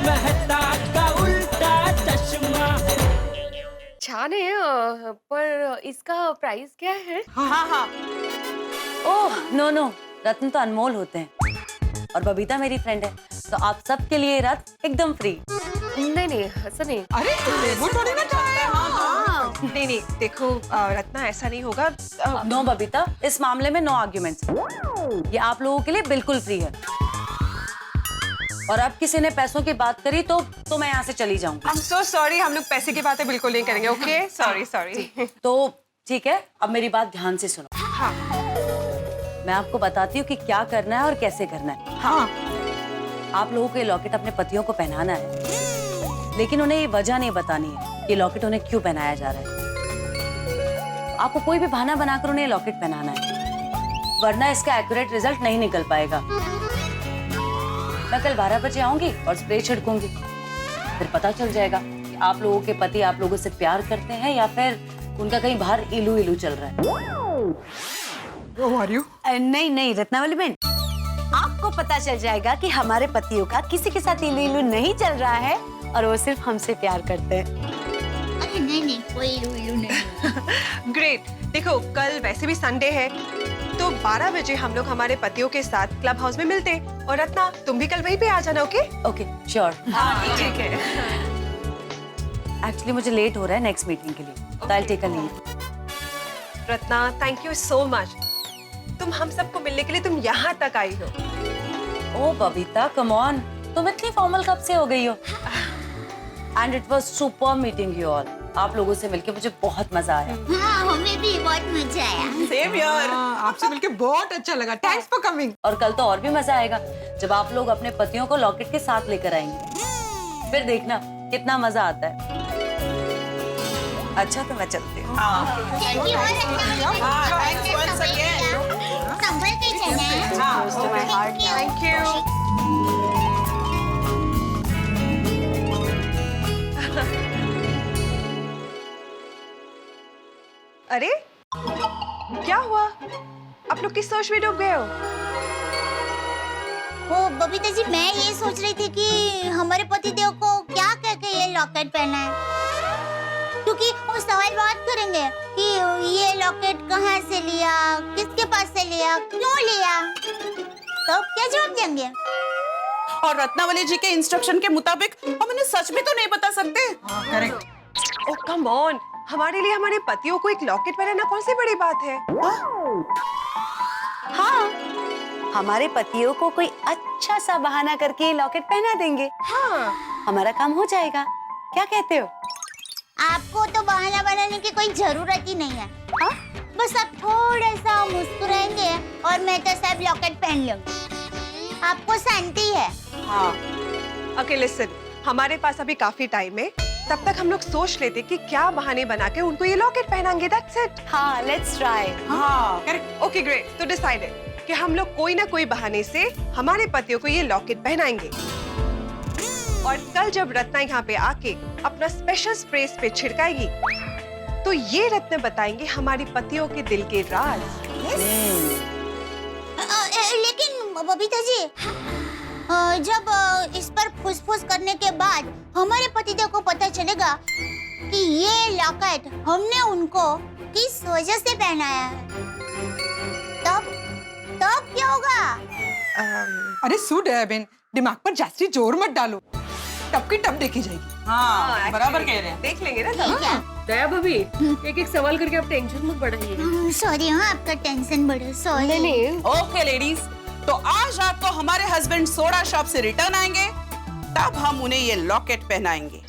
मेहता का उल्टा चश्मा। छान है पर इसका प्राइस क्या है? हाँ हाँ। ओह नो नो, रत्न तो अनमोल होते हैं और बबीता मेरी फ्रेंड है, तो आप सबके लिए रत्न एकदम फ्री। नहीं ऐसा नहीं। अरे वो थोड़ी ना चाहे। नहीं देखो रत्ना ऐसा नहीं होगा। नो बबीता, इस मामले में नो आर्ग्यूमेंट्स। ये आप लोगों के लिए बिल्कुल फ्री है। और अब किसी ने पैसों की बात करी तो मैं यहाँ से चली जाऊंगी। I'm so sorry, हम लोग पैसे की बातें बिल्कुल नहीं करेंगे। Okay sorry. तो ठीक है, अब मेरी बात ध्यान से सुनो। हाँ मैं आपको बताती हूँ कि क्या करना है और कैसे करना है। हाँ। आप लोगों को ये लॉकेट अपने पतियों को पहनाना है, लेकिन उन्हें ये वजह नहीं बतानी है कि लॉकेट उन्हें क्यों पहनाया जा रहा है। आपको कोई भी बहाना बनाकर उन्हें लॉकेट पहनाना है, वरना इसका एक्यूरेट रिजल्ट नहीं निकल पाएगा। मैं कल 12 बजे आऊंगी और स्प्रे छिड़कूंगी, फिर पता चल जाएगा कि आप लोगों के पति आप लोगों से प्यार करते हैं या फिर उनका कहीं बाहर इलू इलू चल रहा है। How are you? नहीं रत्नावली बहन, आपको पता चल जाएगा कि हमारे पतियों का किसी के साथ इलू इलू नहीं चल रहा है और वो सिर्फ हमसे प्यार करते हैं। अरे नहीं कोई इलू नहीं। ग्रेट। देखो कल वैसे भी संडे है, तो 12 बजे हम लोग हमारे पतियों के साथ क्लब हाउस में मिलते हैं। और रत्ना तुम भी कल वहीं पे आ जाना। Okay sure. ठीक है। एक्चुअली मुझे लेट हो रहा है नेक्स्ट मीटिंग के लिए, तो I will take a leave. Ratna thank you so much, तुम हम सबको मिलने के लिए तुम यहाँ तक आई हो। ओ बबीता कम ऑन, तुम इतनी फॉर्मल कब से हो गई हो? And it was super meeting you all. आप लोगों से मिलके मुझे बहुत मजा आया। हाँ हमें भी बहुत मजा आया। सेम यार, आपसे मिलके बहुत अच्छा लगा। Thanks for coming. और कल तो और भी मजा आएगा जब आप लोग अपने पतियों को लॉकेट के साथ लेकर आएंगे, फिर देखना कितना मजा आता है। अच्छा तो मैं चलती हूँ। Thank you, thanks once again. संभल के चलना। Thank you. अरे क्या हुआ? आप लोग किस सोच में डूब गए हो? वो बबीता जी, मैं ये सोच रही थी कि हमारे पतिदेव को क्या कह के ये लॉकेट पहना है, क्योंकि वो सवाल बहुत करेंगे कि ये लॉकेट कहाँ से लिया, किसके पास से लिया, क्यों लिया, तो क्या जवाब देंगे? और रत्नावली जी के इंस्ट्रक्शन के मुताबिक हम इन्हें सच भी तो नहीं बता सकते। करेक्ट। ओह कम ऑन, हमारे लिए हमारे पतियों को एक लॉकेट पहनाना कौन सी बड़ी बात है? हाँ, हमारे पतियों को कोई अच्छा सा बहाना करके लॉकेट पहना देंगे। हाँ, हमारा काम हो जाएगा। क्या कहते हो? आपको तो बहाना बनाने की कोई जरूरत ही नहीं है। हाँ? बस आप थोड़ा सा मुस्कुराएंगे और मैं तो सब लॉकेट पहन लूंगी। आपको शांति है। हाँ। ओके लिसन, हमारे पास अभी काफी टाइम है, तब तक हम लोग सोच लेते कि क्या बहाने बना के उनको ये लॉकेट पहनाएंगे। That's it. हाँ, लेट्स ट्राई। हाँ करेक्ट। ओके ग्रेट, तो डिसाइडेड कि हम लोग कोई ना कोई बहाने से हमारे पतियों को ये लॉकेट पहनाएंगे। और कल जब रत्ना यहाँ पे आके अपना स्पेशल स्प्रे पे छिड़काएगी, तो ये रत्न बताएंगे हमारे पतियों के दिल के राज। लेकिन बबीता जी, जब इस पर फुसफुस करने के बाद हमारे पतिदेव को पता चलेगा कि ये लॉकेट हमने उनको किस वजह से पहनाया है, तब क्या होगा? अरे सूट है बेन, दिमाग पर जास्ती जोर मत डालो, टप की टप देखी जाएगी। हाँ बराबर कह रहे हैं। देख लेंगे ना तब। दया भाभी, एक सवाल करके आप टेंशन मत बढ़ाइए। सॉरी, हाँ आपका टेंशन बढ़े, सॉरी। नहीं ओके लेडीज, तो आज रात को हमारे हस्बैंड सोडा शॉप से रिटर्न आएंगे, तब हम उन्हें ये लॉकेट पहनाएंगे।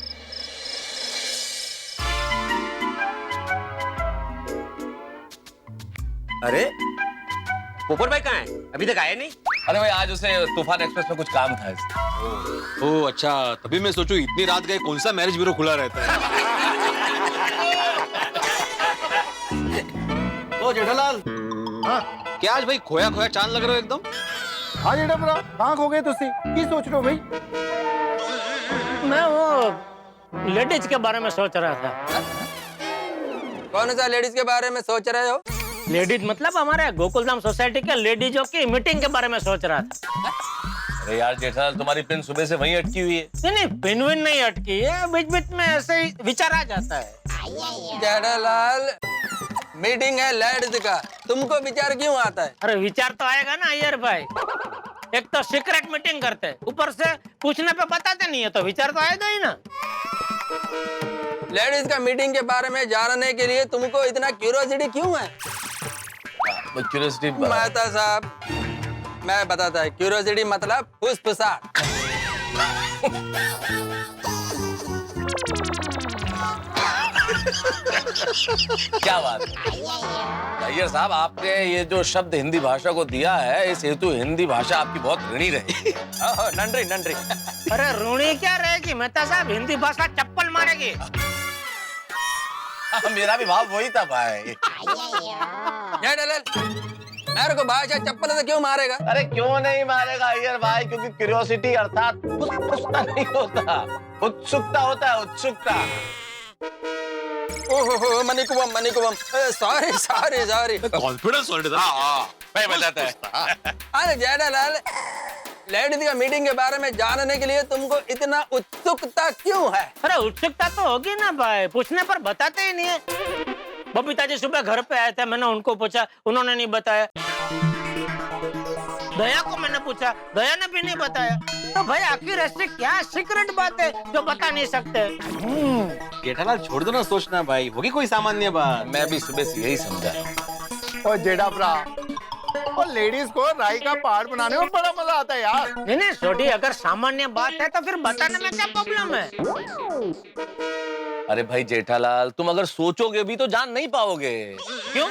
अरे पोपट भाई कहाँ है? अभी तक आए नहीं? अरे भाई आज उसे तूफान एक्सप्रेस में कुछ काम था इसलिए। ओह अच्छा, तभी मैं सोचूं इतनी रात गए कौन सा मैरिज ब्यूरो खुला रहता है। ओ जेठालाल, हाँ क्या आज भाई खोया खोया चांद लग रहे हो एकदम। हाँ जेठा भरा, कहाँ खो गए तुसी? की सोच रहे हो भाई? मैं वो लेडीज के बारे में सोच रहा था। कौन सा लेडीज के बारे में सोच रहे हो? लेडीज मतलब हमारे गोकुलधाम सोसाइटी के लेडीजों की मीटिंग के बारे में सोच रहा था। अरे यार जेठालाल, तुम्हारी पिन सुबह से वहीं अटकी हुई है। नहीं, पिन विन नहीं अटकी है, बीच बीच में ऐसे ही विचार आ जाता है। जेठालाल, मीटिंग है लेडीज का, तुमको विचार क्यों आता है? अरे विचार तो आएगा ना अय्यर भाई, एक तो सीक्रेट मीटिंग करते हैं, ऊपर से पूछने पे बताते नहीं है, तो विचार तो आएगा ही ना। लेडीज का मीटिंग के बारे में जानने के लिए तुमको इतना क्यूरियोसिटी क्यों है? क्यूरियोसिटी मेहता साहब, मैं बताता है, क्यूरियोसिटी मतलब फुसफुसाहट। क्या बात है अय्यर साहब, आपने ये जो शब्द हिंदी भाषा को दिया है, इस हेतु हिंदी भाषा आपकी बहुत ऋणी रही। नंडरी नंडरी। अरे ऋणी क्या रहेगी मेहता साहब, हिंदी भाषा चप्पल मारेगी। मेरा भी भाव वही था भाई। मेरे को भाषा चप्पल से क्यों मारेगा? अरे क्यों नहीं मारेगा अय्यर भाई, क्योंकि क्यूरियोसिटी अर्थात फुसफुसता नहीं होता, उत्सुकता होता है, उत्सुकता। ओहो मनिकुवम, सॉरी सॉरी सॉरी। कॉन्फिडेंस मैं बताता है। अरे जेठालाल, लेडीज का मीटिंग के बारे में जानने के लिए तुमको इतना उत्सुकता क्यों है? अरे उत्सुकता तो होगी ना भाई, पूछने पर बताते ही नहीं है। बबीता जी सुबह घर पे आए थे, मैंने उनको पूछा, उन्होंने नहीं बताया। दया को मैंने पूछा, दया ने भी नहीं बताया। तो भाई आखिर ऐसी क्या सीक्रेट बात है जो बता नहीं सकते? जेठालाल छोड़ दो ना सोचना भाई, होगी कोई सामान्य बात। मैं भी सुबह से यही समझा। और जेठा भरा, और लेडीज को राई का पहाड़ बनाने में बड़ा मजा आता है यार। नहीं छोटी, अगर सामान्य बात है तो फिर बताने में क्या प्रॉब्लम है? अरे भाई जेठालाल, तुम अगर सोचोगे भी तो जान नहीं पाओगे। क्यों?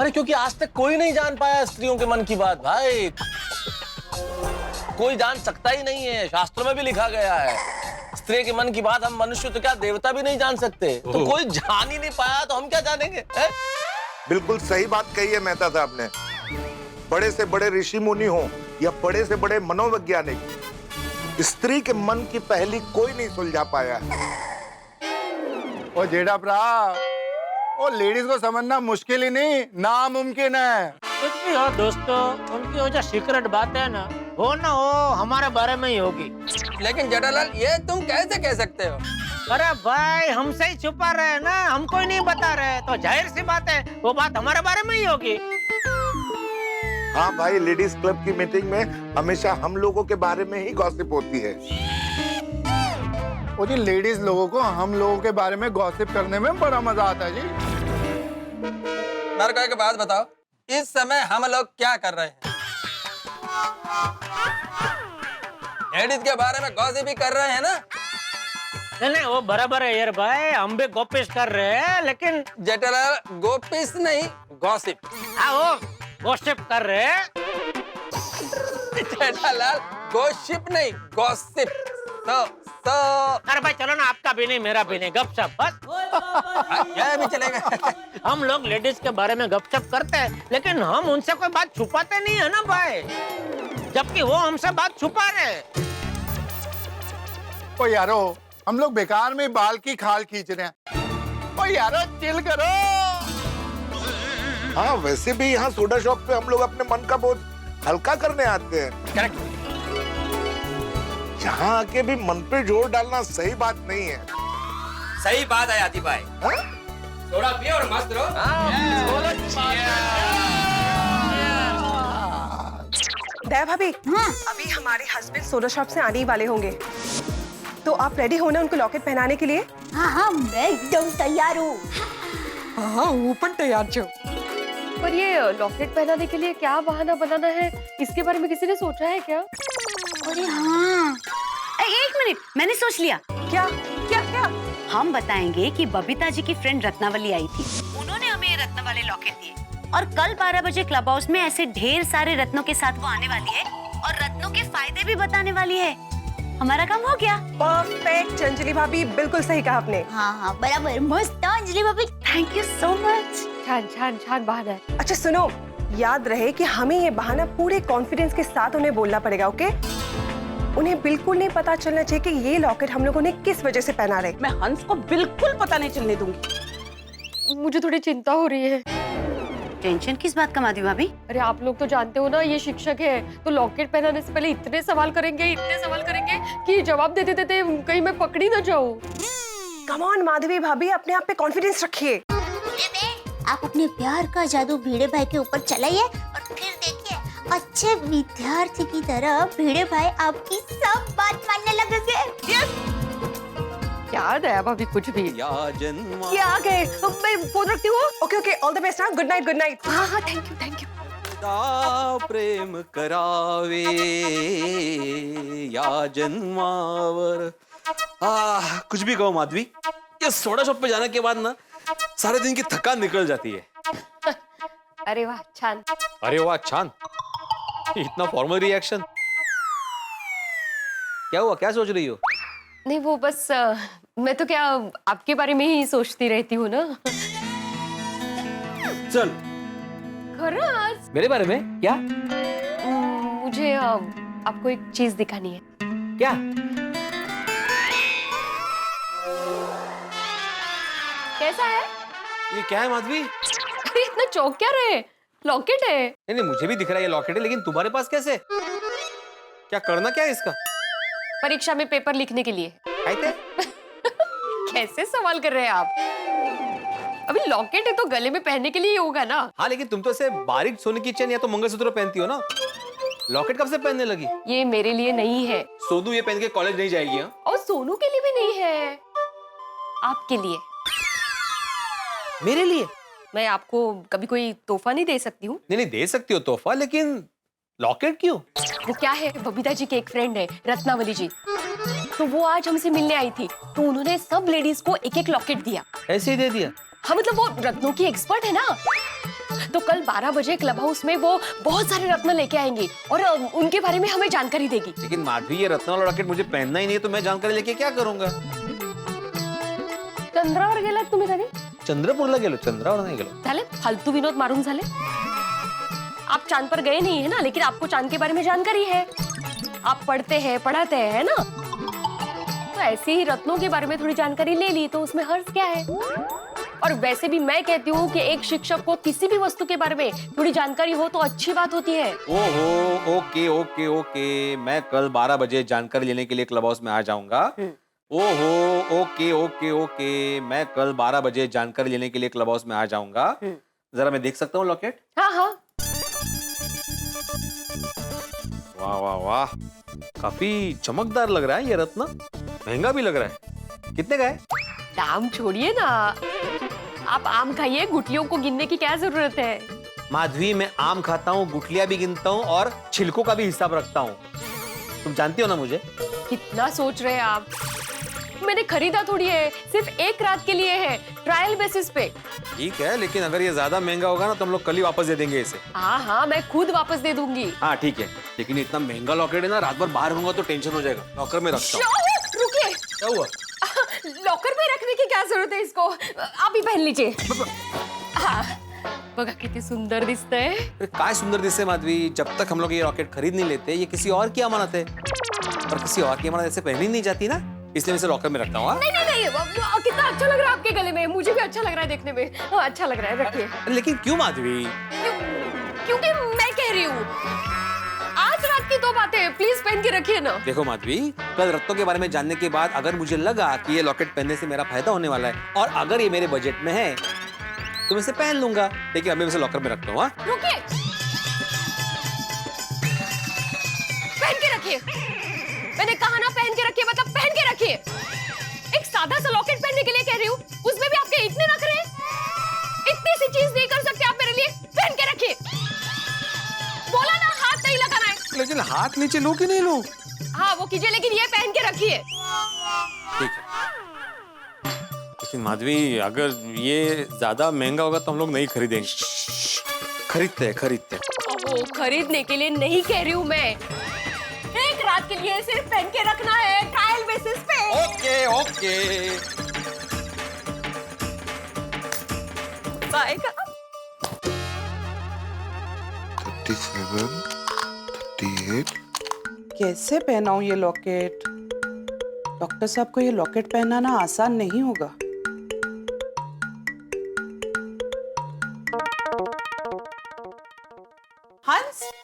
अरे क्योंकि आज तक कोई नहीं जान पाया स्त्रियों के मन की बात भाई, कोई जान सकता ही नहीं है। शास्त्रों में भी लिखा गया है, स्त्री के मन की बात हम मनुष्य तो क्या देवता भी नहीं जान सकते। तो कोई जान ही नहीं पाया तो हम क्या जानेंगे? बिल्कुल सही बात कही है मेहता साहब ने। बड़े से बड़े ऋषि मुनि हो या बड़े से बड़े मनोवैज्ञानिक, स्त्री के मन की पहेली कोई नहीं सुलझा पाया है। और जेठा भरा, और लेडीज को समझना मुश्किल ही नहीं, नामुमकिन है। कुछ भी हो दोस्तों, उनकी वो जो सीक्रेट बात है ना, वो ना हो हमारे बारे में ही होगी। लेकिन जेठालाल, ये तुम कैसे कह सकते हो? अरे भाई हमसे ही छुपा रहे हैं ना, हमको ही नहीं बता रहे, तो जाहिर सी बात है वो बात हमारे बारे में ही होगी। हाँ भाई, लेडीज क्लब की मीटिंग में हमेशा हम लोगों के बारे में ही गॉसिप होती है। और जी लेडीज लोगों को हम लोगों के बारे में गॉसिप करने में बड़ा मजा आता है जी। मेरे को एक बात बताओ, इस समय हम लोग क्या कर रहे हैं? लेडीज के बारे में गॉसिप भी कर रहे हैं ना? नहीं वो बराबर है यार भाई, हम भी गोपिश कर रहे हैं, लेकिन जेठालाल गोपिश नहीं, गॉसिप। हाँ वो गॉसिप कर रहे हैं। जेठालाल गॉसिप नहीं, गॉसिप। तो अरे भाई चलो ना, आपका भी नहीं मेरा भी नहीं, गपशप बस। क्या भी चलेगा। हम लोग लेडीज के बारे में गपशप करते हैं, लेकिन हम उनसे कोई बात छुपाते नहीं है ना भाई, जबकि वो हमसे बात छुपा रहे। ओ यारो, हम लोग बेकार में बाल की खाल खींच रहे हैं। ओ यारो चिल करो। हाँ वैसे भी यहाँ सोडा शॉप पे हम लोग अपने मन का बोझ हल्का करने आते हैं। करेक्ट। यहाँ आके भी मन पे जोर डालना सही बात नहीं है। सही बात है आतिफ भाई। सोडा पियो और मस्त रहो। दया भाभी, अभी हमारे हस्बैंड सोडा शॉप से आने ही वाले होंगे, तो आप रेडी हो ना उनको लॉकेट पहनाने के लिए? हाँ मैं एकदम तैयार हूँ। हाँ वो पण तैयार छो। पर ये लॉकेट पहनाने के लिए क्या बहाना बनाना है, इसके बारे में किसी ने सोचा है क्या? अरे हाँ, एक मिनट, मैंने सोच लिया। क्या क्या क्या? हम बताएंगे कि बबीता जी की फ्रेंड रत्नावली आई थी, उन्होंने हमें ये रत्न वाले लॉकेट दिए, और कल 12 बजे क्लब हाउस में ऐसे ढेर सारे रत्नों के साथ वो आने वाली है और रत्नों के फायदे भी बताने वाली है। हमारा काम हो गया। परफेक्ट अंजलि भाभी, बिल्कुल सही कहा आपने। हाँ बराबर, मस्त अंजलि भाभी, थैंक यू सो मच। छान छान छान बहाना है। अच्छा सुनो, याद रहे कि हमें ये बहाना पूरे कॉन्फिडेंस के साथ उन्हें बोलना पड़ेगा, ओके? उन्हें बिल्कुल नहीं पता चलना चाहिए कि ये लॉकेट हम लोगों ने किस वजह से पहना रहे। मैं हंस को बिल्कुल पता नहीं चलने दूंगी। मुझे थोड़ी चिंता हो रही है। टेंशन किस बात का माधवी भाभी? अरे आप लोग तो जानते हो ना, ये शिक्षक है तो लॉकेट पहनाने से पहले इतने सवाल करेंगे कि जवाब देते देते कहीं मैं पकड़ी ना जाऊं। कम ऑन माधवी भाभी, अपने आप पे कॉन्फिडेंस रखिए। आप अपने प्यार का जादू भिड़े भाई के ऊपर चलाइए और फिर देखिए अच्छे विद्यार्थी की तरह भिड़े भाई आपकी सब बात मानने लगेंगे। क्या दया भाभी कुछ भी। क्या आ गए? मैं फोन रखती हूँ। Okay okay, all the best. Good night good night. हाँ हाँ, थैंक यू। प्रेम करावे या जन्मावर। कुछ भी कहो माधवी, ये सोडा शॉप पे जाने के बाद ना सारे दिन की थकान निकल जाती है। अरे वाह छान। अरे वाह छान, इतना फॉर्मल रिएक्शन। क्या हुआ, क्या सोच रही हो? नहीं वो बस मैं तो क्या आपके बारे में ही सोचती रहती हूँ ना। चल। खरंच? मेरे बारे में क्या? मुझे आपको एक चीज दिखानी है। क्या? कैसा है? ये क्या है माधवी? अरे इतना चौंक क्या रहे? लॉकेट है। नहीं मुझे भी दिख रहा है ये लॉकेट है, लेकिन तुम्हारे पास कैसे? क्या करना क्या है इसका? परीक्षा में पेपर लिखने के लिए। कैसे सवाल कर रहे हैं आप? अभी लॉकेट है तो गले में पहनने के लिए ही होगा ना। हाँ लेकिन तुम तो ऐसे बारीक सोने की चेन या तो मंगलसूत्र पहनती हो ना, लॉकेट कब से पहनने लगी? ये मेरे लिए नहीं है। सोनू ये पहन के कॉलेज नहीं जाएगी। हाँ? और सोनू के लिए भी नहीं है, आपके लिए। मेरे लिए? मैं आपको कभी कोई तोहफा नहीं दे सकती हूँ। नहीं दे सकती हो तोहफा, लेकिन लॉकेट क्यों? वो क्या है, बबीता जी के एक फ्रेंड है रत्नावली जी, तो वो आज हमसे मिलने आई थी, तो उन्होंने सब लेडीज को एक एक लॉकेट दिया। ऐसे ही दे दिया? हाँ मतलब वो रत्नों की एक्सपर्ट है ना, तो कल 12 बजे क्लब हाउस में वो बहुत सारे रत्न लेके आएंगे और उनके बारे में हमें जानकारी देगी। लेकिन माधवी ये रत्न वाला लॉकेट मुझे पहनना ही नहीं है, तो मैं जानकारी लेके क्या करूंगा? चंद्रावर गेलात तुम्ही कधी? चंद्रपूरला गेलो, चंद्रावर नाही गेलो। झाले फालतू विनोद मारून झाले। आप चांद पर गए नहीं है ना, लेकिन आपको चांद के बारे में जानकारी है, आप पढ़ते हैं पढ़ाते हैं ना, तो ऐसे ही रत्नों के बारे में थोड़ी जानकारी ले ली तो उसमें हर्ज क्या है? और वैसे भी मैं कहती हूँ कि एक शिक्षक को किसी भी वस्तु के बारे में थोड़ी जानकारी हो तो अच्छी बात होती है। ओहो, ओके ओके ओके, मैं कल 12 बजे जानकारी लेने के लिए क्लब हाउस में आ जाऊंगा। ओहो, ओके ओके ओके, मैं कल 12 बजे जानकारी लेने के लिए क्लब हाउस में आ जाऊंगा। जरा मैं देख सकता हूँ लॉकेट? हाँ हाँ। वाह वाह वाह, काफी चमकदार लग रहा है ये रत्न, महंगा भी लग रहा है। कितने का है? दाम छोड़िए ना, आप आम खाइए, गुठलियों को गिनने की क्या जरूरत है? माधवी मैं आम खाता हूँ, गुठलियां भी गिनता हूँ और छिलकों का भी हिसाब रखता हूँ, तुम जानती हो ना मुझे। कितना सोच रहे हैं आप? मैंने खरीदा थोड़ी है, सिर्फ एक रात के लिए है, ट्रायल बेसिस पे। ठीक है, लेकिन अगर ये ज्यादा महंगा होगा ना तो हम लोग कल ही वापस दे देंगे इसे। हाँ हाँ, मैं खुद वापस दे दूंगी। हाँ ठीक है, लेकिन इतना महंगा लॉकेट है ना, रात भर बाहर होगा तो टेंशन हो जाएगा। लॉकर में रखता हूँ। रुकिए। क्या हुआ? लॉकर में रखने की क्या जरूरत है इसको, आप ही पहन लीजिए। हाँ, बघा किती सुंदर दिसतंय। अरे काय सुंदर दिसते माधवी, जब तक हम लोग ये रॉकेट खरीद नहीं लेते, ये किसी और की अमानत है, और किसी और की अमानत ऐसे पहनी नहीं जाती ना, इसलिए मैं इसे लॉकर में रखता हूँ। नहीं नहीं नहीं, कितना अच्छा लग रहा है आपके गले में, मुझे भी अच्छा लग रहा है देखने में। हाँ, अच्छा लग रहा है, रखिए। लेकिन क्यों माधवी? क्योंकि मैं कह रही हूँ, आज रात की तो बात है, प्लीज पहन के रखिए ना। देखो माधवी, कल रत्नों के बारे में जानने के बाद अगर मुझे लगा कि ये लॉकेट पहनने से मेरा फायदा होने वाला है और अगर ये मेरे बजट में है तो मैं इसे पहन लूंगा, लेकिन अभी मैं इसे लॉकर में रखता हूँ। रुकिए, पहन के रखिए। मैंने कहा ना पहन के रखिए, मतलब पहन के रखिए। एक सादा सा लॉकेट पहनने के लिए कह रही हूँ, उसमें भी आपके इतने नखरे हैं? इतनी सी चीज नहीं कर सकते आप मेरे लिए? पहन के रखिए। बोला ना हाथ नहीं लगाना है। लेकिन हाथ नीचे लूं कि नहीं लूं? हाँ वो कीजिए, लेकिन ये पहन के रखिए। ठीक है, लेकिन माधवी अगर ये ज्यादा महंगा होगा तो हम लोग नहीं खरीदेंगे। खरीदते हैं। वो खरीदने के लिए नहीं कह रही हूँ मैं, एक रात के लिए सिर्फ पहन के रखना है, ट्रायल बेसिस पे। Okay okay. आएगा। 37, 38। कैसे पहनाऊं ये लॉकेट? डॉक्टर साहब को ये लॉकेट पहनाना आसान नहीं होगा।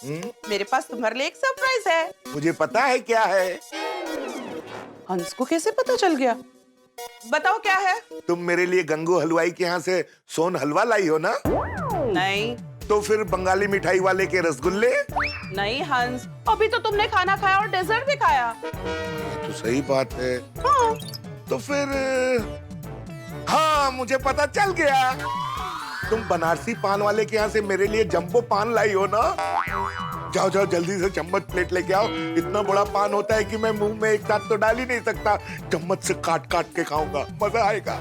मेरे पास तुम्हारे लिए एक सरप्राइज है। मुझे पता है क्या है। हंस को कैसे पता चल गया? बताओ क्या है? तुम मेरे लिए गंगू हलवाई के यहाँ से सोन हलवा लाई हो ना? नहीं। तो फिर बंगाली मिठाई वाले के रसगुल्ले? नहीं हंस, अभी तो तुमने खाना खाया और डेजर्ट भी खाया। तो सही बात है। हाँ। तो फिर हाँ, मुझे पता चल गया। तुम बनारसी पान वाले के यहाँ से मेरे लिए जंबो पान लाई हो ना? जाओ जाओ जल्दी से चम्मच प्लेट लेके आओ। इतना बड़ा पान होता है कि मैं मुंह में एक साथ तो डाल ही नहीं सकता। चम्मच से काट काट के खाऊंगा, मजा आएगा।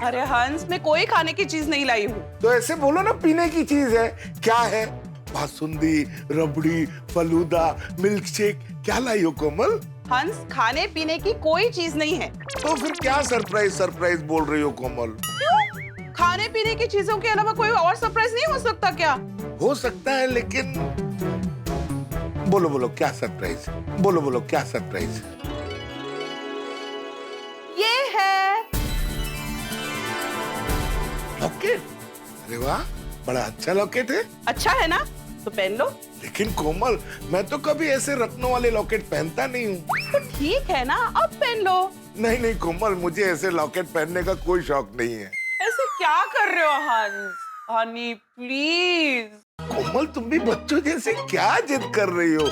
अरे हंस, मैं कोई खाने की चीज नहीं लाई हूँ। तो ऐसे बोलो ना, पीने की चीज है। क्या है? बासुंदी, रबड़ी, फलूदा, मिल्क शेक, क्या लाई हो कोमल? हंस, खाने पीने की कोई चीज नहीं है। तो फिर क्या सरप्राइज बोल रही हो कोमल? क्यों? खाने पीने की चीजों के अलावा कोई और सरप्राइज नहीं हो सकता क्या? हो सकता है, लेकिन बोलो क्या सरप्राइज? बोलो क्या सरप्राइज? ये है लॉकेट। अरे वाह, बड़ा अच्छा लॉकेट है। अच्छा है ना? तो पहन लो। लेकिन कोमल, मैं तो कभी ऐसे रत्नों वाले लॉकेट पहनता नहीं हूँ। तो ठीक है ना, अब पहन लो। नहीं कोमल, मुझे ऐसे लॉकेट पहनने का कोई शौक नहीं है। ऐसे क्या कर रहे हो हंस? Honey please. कोमल, तुम भी बच्चों जैसे क्या जिद कर रही हो?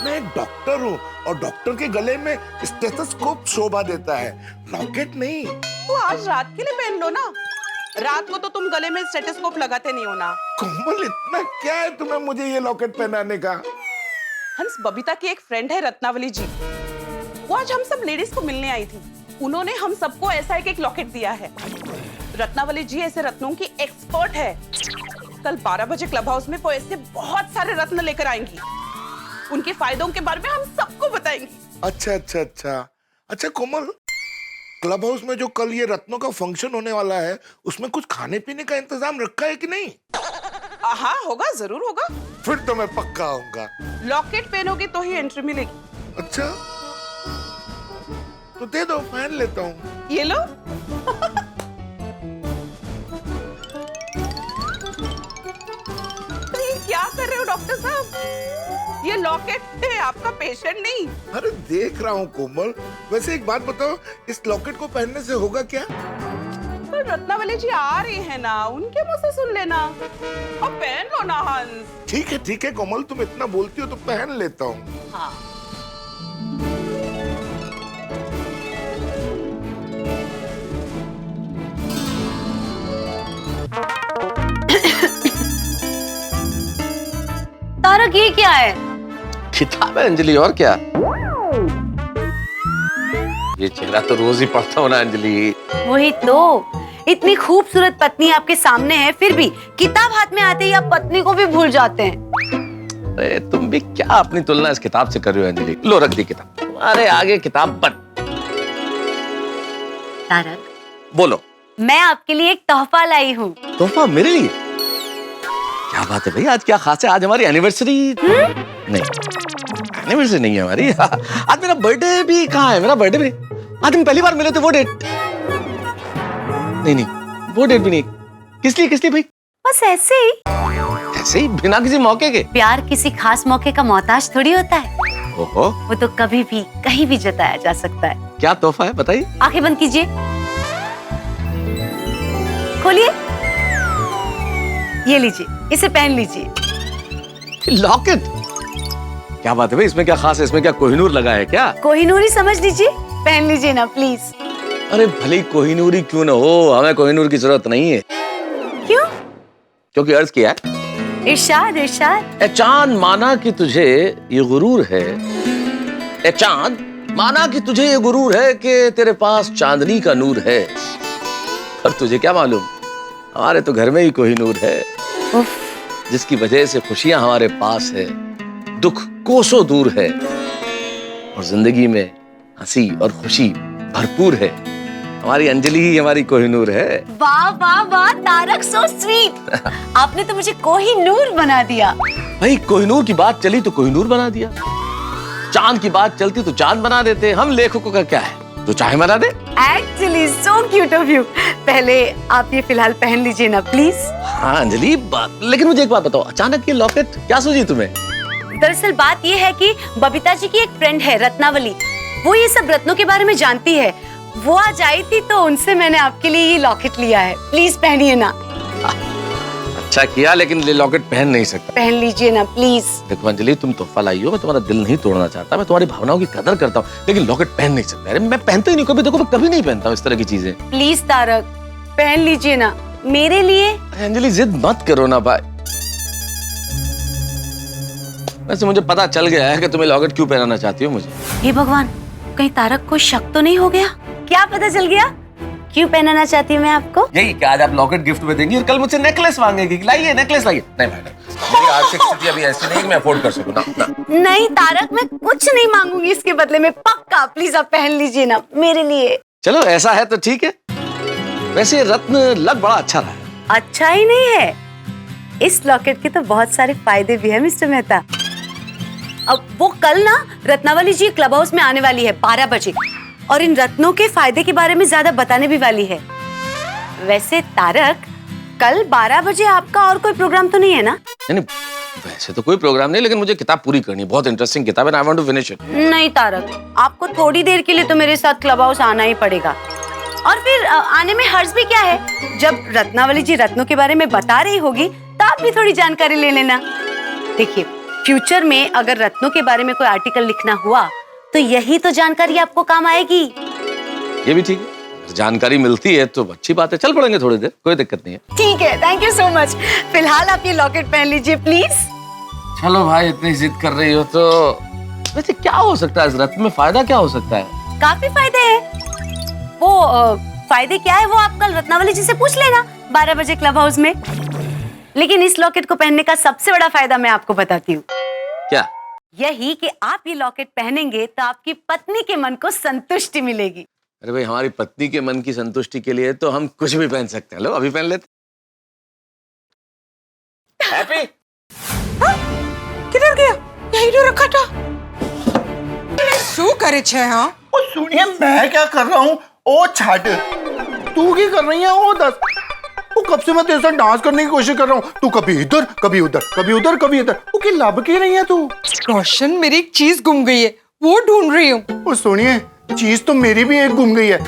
मैं एक डॉक्टर हूँ और डॉक्टर के गले में स्टेथोस्कोप शोभा देता है, लॉकेट नहीं। तो आज रात के लिए पहन लो ना। रात को तो तुम गले में स्टेथोस्कोप लगाते नहीं हो ना। कोमल, इतना क्या है तुम्हें मुझे ये लॉकेट पहनाने का? हंस, बबीता की एक फ्रेंड है रत्नावली जी, वो आज हम सब लेडीज को मिलने आई थी। उन्होंने हम सबको ऐसा एक लॉकेट दिया है। रत्नावली जी ऐसे रत्नों की एक्सपर्ट है। कल 12 बजे क्लब हाउस में वो ऐसे बहुत सारे रत्न लेकर आएंगी। उनके फायदों के बारे में हम सबको बताएंगी। अच्छा कोमल, क्लब हाउस में जो कल ये रत्नों का फंक्शन होने वाला है, उसमें कुछ खाने पीने का इंतजाम रखा है कि नहीं? हाँ होगा, जरूर होगा। फिर तो मैं पक्का आऊंगा। लॉकेट पहनोगे तो ही एंट्री मिलेगी। अच्छा, तो दे दो, पहन लेता हूँ। ये लो। तो ये क्या कर रहे हो डॉक्टर साहब? ये लॉकेट है, आपका पेशेंट नहीं। अरे देख रहा हूँ कोमल। वैसे एक बात बताओ, इस लॉकेट को पहनने से होगा क्या? तो रत्नावली जी आ रही है ना, उनके मुंह से सुन लेना। अब पहन लो ना हंस। ठीक है कोमल, तुम इतना बोलती हो तो पहन लेता हूँ। हाँ। तारक, ये क्या है? किताब है अंजलि, और क्या? ये चेहरा तो रोज ही पढ़ता हूँ ना अंजलि। वही तो, इतनी खूबसूरत पत्नी आपके सामने है, फिर भी किताब हाथ में आते ही आप पत्नी को भी भूल जाते हैं। अरे तुम भी क्या अपनी तुलना इस किताब से कर रही हो अंजलि? लो, रख दी किताब, तुम्हारे आगे किताब पढ़। तारक, बोलो। मैं आपके लिए एक तोहफा लाई हूँ। तोहफा मेरे लिए? क्या बात है भाई, आज क्या खास है? आज हमारी एनिवर्सरी नहीं, एनिवर्सरी नहीं है हमारी। आज मेरा बर्थडे भी कहाँ है? मेरा बर्थडे भी आज हम पहली बार मिले थे, वो डेट नहीं, वो डेट भी नहीं। किस लिए भाई? बस ऐसे ही, बिना किसी मौके के। प्यार किसी खास मौके का मोहताज थोड़ी होता है। ओहो, वो तो कभी भी कहीं भी जताया जा सकता है। क्या तोहफा है बताइए? आंखें बंद कीजिए, खोलिए, ये लीजिए, इसे पहन लीजिए। लॉकेट? क्या बात है भाई, इसमें क्या खास है? इसमें क्या कोहिनूर लगा है क्या? कोहिनूर ही समझ लीजिए, पहन लीजिए ना प्लीज। अरे भले कोहिनूर ही क्यों ना हो, हमें कोहिनूर की जरूरत नहीं है। क्यों? क्योंकि अर्ज किया है। इरशाद। ए चांद, माना कि तुझे ये गुरूर है। ए चांद, माना कि तुझे ये गुरूर है कि तेरे पास चांदनी का नूर है। पर तुझे क्या मालूम, हमारे तो घर में ही कोहिनूर है, जिसकी वजह से खुशियां हमारे पास है, दुख कोसों दूर है, और जिंदगी में हंसी और खुशी भरपूर है। हमारी अंजलि ही हमारी कोहिनूर है। वाह वाह वाह तारक, सो स्वीट। आपने तो मुझे कोहिनूर बना दिया। भाई कोहिनूर की बात चली तो कोहिनूर बना दिया, चांद की बात चलती तो चांद बना देते। हम लेखकों का क्या है, जो चाहे बना दे। Actually so cute of you. पहले आप ये फिलहाल पहन लीजिए ना प्लीज। हाँ अंजलि, लेकिन मुझे एक बात बताओ, अचानक ये लॉकेट क्या सूझी तुम्हें? दरअसल बात ये है कि बबीता जी की एक फ्रेंड है रत्नावली, वो ये सब रत्नों के बारे में जानती है। वो आज आई थी तो उनसे मैंने आपके लिए ये लॉकेट लिया है, प्लीज पहनिए ना। अच्छा किया, लेकिन ये लॉकेट पहन नहीं सकता। पहन लीजिए ना प्लीज। देखो अंजलि, तुम तोहफा लाई हो, मैं तुम्हारा दिल नहीं तोड़ना चाहता, मैं तुम्हारी भावनाओं की कदर करता हूँ, लेकिन लॉकेट पहन नहीं सकता। अरे मैं पहनता ही नहीं कभी, देखो मैं कभी नहीं पहनता हूँ इस तरह की चीजें। प्लीज तारक पहन लीजिए ना मेरे लिए। अंजलि जिद मत करो ना भाई। वैसे मुझे पता चल गया है कि तुम्हें लॉकेट क्यों पहनाना चाहती हो मुझे। हे भगवान, कहीं तारक को शक तो नहीं हो गया? क्या पता चल गया क्यों पहनाना चाहती हूँ मैं आपको? यही कि आज आप लॉकेट गिफ्ट में देंगी और कल मुझसे नेकलेस मांगेगी, लाइए नेकलेस लाइए। नहीं भाई, मेरी आर्थिक स्थिति अभी ऐसी नहीं कि मैं अफोर्ड कर सकूं ना। नहीं तारक, मैं कुछ नहीं मांगूंगी इसके बदले में, पक्का। प्लीज आप पहन लीजिए ना मेरे लिए। चलो ऐसा है तो ठीक है। वैसे रत्न लग बड़ा अच्छा रहा है। अच्छा ही नहीं है, इस लॉकेट के तो बहुत सारे फायदे भी है मिस्टर मेहता। अब वो कल ना रत्नावली जी क्लब हाउस में आने वाली है 12 बजे, और इन रत्नों के फायदे के बारे में ज्यादा बताने भी वाली है। वैसे तारक, कल 12 बजे आपका और कोई प्रोग्राम तो नहीं है ना? नहीं, वैसे तो कोई प्रोग्राम नहीं, लेकिन मुझे किताब पूरी करनी है, बहुत इंटरेस्टिंग किताब है, I want to finish it. नहीं तारक, आपको थोड़ी देर के लिए तो मेरे साथ क्लब हाउस आना ही पड़ेगा। और फिर आने में हर्ज भी क्या है, जब रत्नावली जी रत्नों के बारे में बता रही होगी तो आप भी थोड़ी जानकारी ले लेना। देखिए, फ्यूचर में अगर रत्नों के बारे में कोई आर्टिकल लिखना हुआ तो यही तो जानकारी आपको काम आएगी। ये भी ठीक है, जानकारी मिलती है तो अच्छी बात है। चल पड़ेंगे थोड़ी देर, कोई दिक्कत नहीं है। ठीक है, थैंक यू सो मच। फिलहाल आप ये लॉकेट पहन लीजिए प्लीज। चलो भाई, इतनी जिद कर रही हो तो वैसे क्या हो सकता है इस रत्न में? फायदा क्या हो सकता है? काफी फायदे हैं। वो फायदे क्या है वो आप कल रत्नावली जी से पूछ लेना 12 बजे क्लब हाउस में। लेकिन इस लॉकेट को पहनने का सबसे बड़ा फायदा मैं आपको बताती हूँ। क्या? यही कि आप ये लॉकेट पहनेंगे तो आपकी पत्नी के मन को संतुष्टि मिलेगी। अरे भाई, हमारी पत्नी के मन की संतुष्टि के लिए तो हम कुछ भी पहन सकते हैं। लो अभी पहन लेते। हैप्पी किधर गया? यही तो रखा था। शू करे छे? हाँ ओ सुनिए, मैं क्या कर रहा हूँ? ओ छाट, तू क्या कर रही है? ओ दस, वो कब से मैं तेरे साथ डांस करने की कोशिश कर रहा हूँ, तू कभी इधर कभी उधर, कभी उधर कभी इधर। वो क्या लब की रही है तू? रोशन, मेरी एक चीज गुम गई है, वो ढूंढ रही हूँ। ओ सुनिए, चीज तो मेरी भी एक गुम गई है,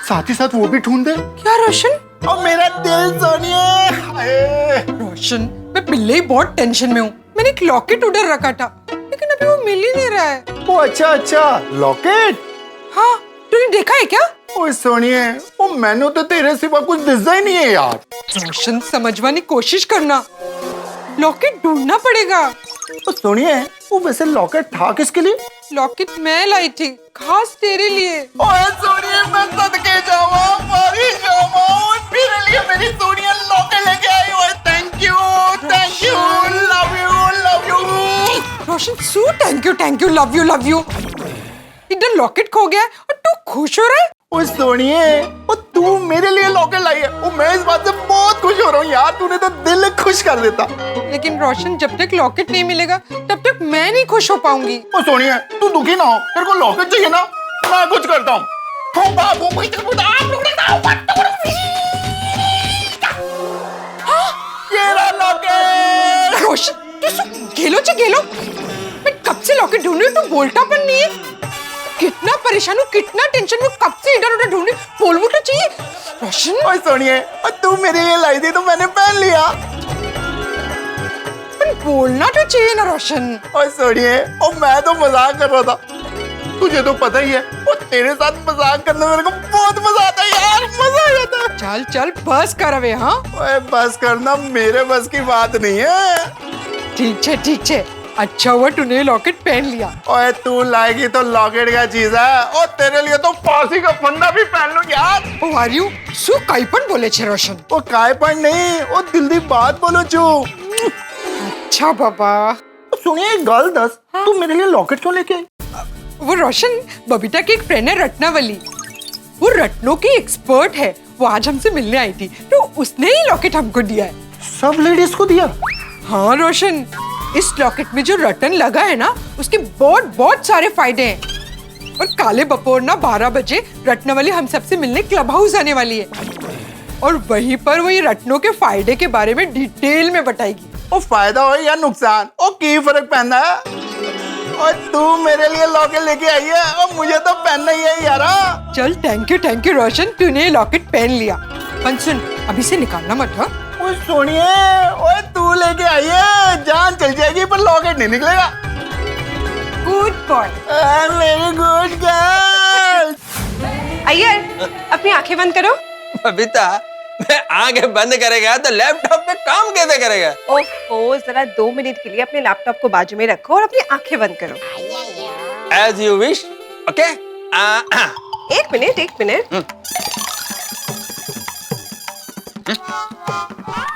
साथ ही साथ वो भी ढूंढ दे। क्या रोशन? और मेरा दिल सुनिए। रोशन, मैं पहले ही बहुत टेंशन में हूँ। मैंने एक लॉकेट उधर रखा था, लेकिन अभी वो मिल ही नहीं रहा है। ओ अच्छा, लॉकेट? हाँ, तूने देखा है क्या? ओए सोनिए, वो मैंने तो तेरे सिवा कुछ दिखा ही नहीं है यार। रोशन, समझवाने की कोशिश करना, लॉकेट ढूंढना पड़ेगा। तो सुनिए, वो वैसे लॉकेट था किसके लिए? लॉकेट मैं लाई थी, खास तेरे लिए। ओए सोनिए, मैं सदके जावा, मरी जावा, मेरे लिए मेरी सोनिया लॉकेट लेके आई। ओए thank you, love you. Roshan, सू थैंक यू, लव यू। इधर लॉकेट खो गया और तू खुश हो रहा है? ओए सोनिए, वो तू मेरे लिए लॉकेट लाई है, वो मैं इस बात से बहुत खुश हो रहा हूँ यार। तूने तो दिल खुश कर देता। लेकिन रोशन, जब तक लॉकेट नहीं मिलेगा तब तक मैं नहीं खुश हो पाऊंगी। ओ सोनिए, तू दुखी ना हो, तेरे को लॉकेट चाहिए ना, मैं कुछ करता हूँ। रोशन, तू गेलो, मैं कब से लॉकेट ढूंढ रही हूँ, तू बोलता पर नहीं है। कितना परेशान हूँ, कितना टेंशन में, कब से इधर उधर ढूंढ रही, बोलना तो चाहिए। रोशन, ओए सोनिए, तू मेरे लिए लाई थी तो मैंने पहन लिया। बोलना तो चाहिए ना रोशन। ओए सोनिए, और मैं तो मजाक कर रहा था, तुझे तो पता ही है, और तेरे साथ मजाक करने में मेरे को बहुत मजा आता है यार, मजा आ जाता है। चल बस कर अबे। हाँ, ओए बस करना मेरे बस की बात नहीं है। ठीक छे, अच्छा हुआ तूने लॉकेट पहन लिया। ओए तू लाएगी तो लॉकेट क्या चीज है, और तेरे लिए तो फांसी का फंदा भी पहन लूं यार। ओ आर यू सु काईपन बोले छे रोशन? ओ काईपन नहीं, ओ दिल दी बात बोलो छू। अच्छा बाबा। सुनिए, एक गल दस, तू मेरे लिए लॉकेट क्यों लेके आई? वो रोशन, बबीता की एक फ्रेंड है रत्नावली, वो रत्नों की एक्सपर्ट है, वो आज हमसे मिलने आई थी तो उसने ही लॉकेट हमको दिया है। सब लेडीज को दिया? हाँ रोशन, इस लॉकेट में जो रतन लगा है ना, उसके बहुत सारे फायदे हैं। और काले बपोर ना 12 बजे रत्नावली हम सबसे मिलने क्लब हाउस आने वाली है, और वहीं पर वो ये रत्नों के फायदे के बारे में डिटेल में बताएगी। वो फायदा हो या नुकसान, वो की फर्क पैंदा है। और तू मेरे लिए लॉकेट लेके आई है और मुझे तो पहनना ही है यारा। चल थैंक यू रोशन, तूने ये लॉकेट पहन लिया। पर सुन, अभी से निकालना मत। हाँ ओए सोनिए, ओए तू लेके आई है, जान चल जाएगी पर लॉकेट नहीं निकलेगा। गुड बॉय, मेरी गुड गर्ल। अय्यर, अपनी आंखें बंद करो। बबीता, मैं आंखें बंद करेगा तो लैपटॉप पे काम कैसे करेगा? ओह, जरा 2 मिनट के लिए अपने लैपटॉप को बाजू में रखो और अपनी आंखें बंद करो। As you wish. Okay? एक मिनट।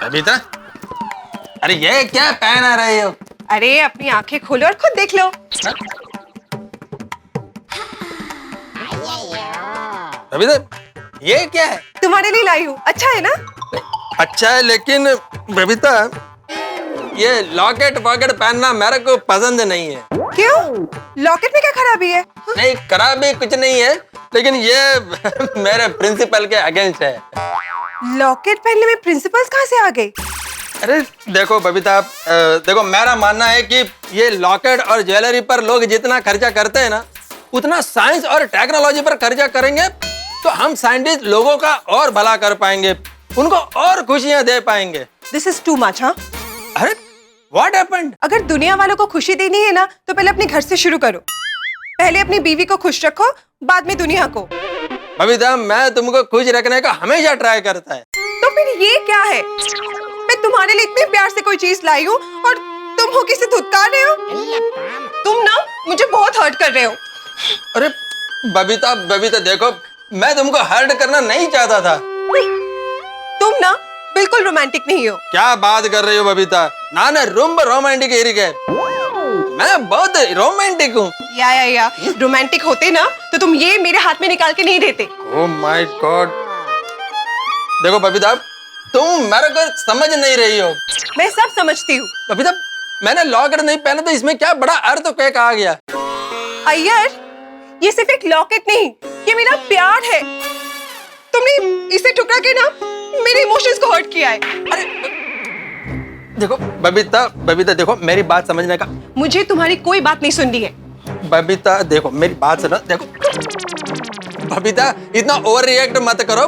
बबीता, अरे ये क्या पहना रही हो? अरे अपनी आंखें खोलो और खुद देख लो। बबीता, ये क्या है? तुम्हारे लिए लाई हूँ, अच्छा है ना? अच्छा है, लेकिन बबीता ये लॉकेट वॉकेट पहनना मेरे को पसंद नहीं है। क्यों? लॉकेट में क्या खराबी है? नहीं, खराबी कुछ नहीं है, लेकिन ये मेरे प्रिंसिपल के अगेंस्ट है। लॉकेट पहनने में प्रिंसिपल्स कहाँ से आ गए? अरे देखो बबीता, देखो मेरा मानना है कि ये लॉकेट और ज्वेलरी पर लोग जितना खर्चा करते हैं ना, उतना साइंस और टेक्नोलॉजी पर खर्चा करेंगे तो हम साइंटिस्ट लोगों का और भला कर पाएंगे, उनको और खुशियां दे पाएंगे। This is too much, हाँ? अरे what happened? अगर दुनिया वालों को खुशी देनी है ना, तो पहले अपने घर से शुरू करो। पहले अपनी बीवी को खुश रखो, बाद में दुनिया को। बबीता, मैं तुमको खुश रखने का हमेशा ट्राई करता है। तो फिर ये क्या है? मैं तुम्हारे लिए इतने प्यार से कोई चीज लाई हूँ और तुम हो किसे धुतकार रहे हो? तुम ना मुझे बहुत हर्ट कर रहे हो। अरे बबीता देखो, मैं तुमको हर्ट करना नहीं चाहता था। तुम ना बिल्कुल रोमांटिक नहीं हो। क्या बात कर रही हो बबीता? ना रूम रोमांटिक है, मैं बहुत रोमांटिक हूँ। या रोमांटिक होते ना तो तुम ये मेरे हाथ में निकाल के नहीं देते। Oh my God. देखो बबीता, तुम मेरे को समझ नहीं रही हो। मैं सब समझती हूँ। बबीता, मैंने लॉकेट नहीं पहना तो इसमें क्या बड़ा अर्थ कैक आ गया? अय्यर, ये सिर्फ एक लॉकेट नहीं, ये मेरा प्यार है। तुमने इसे ठुकरा के ना मेरे इमोशंस को हर्ट किया है। अरे देखो बबीता देखो, मेरी बात समझने का। मुझे तुम्हारी कोई बात नहीं सुननी है। बबीता देखो, मेरी बात सुनो। देखो बबीता, इतना ओवर रिएक्ट मत करो,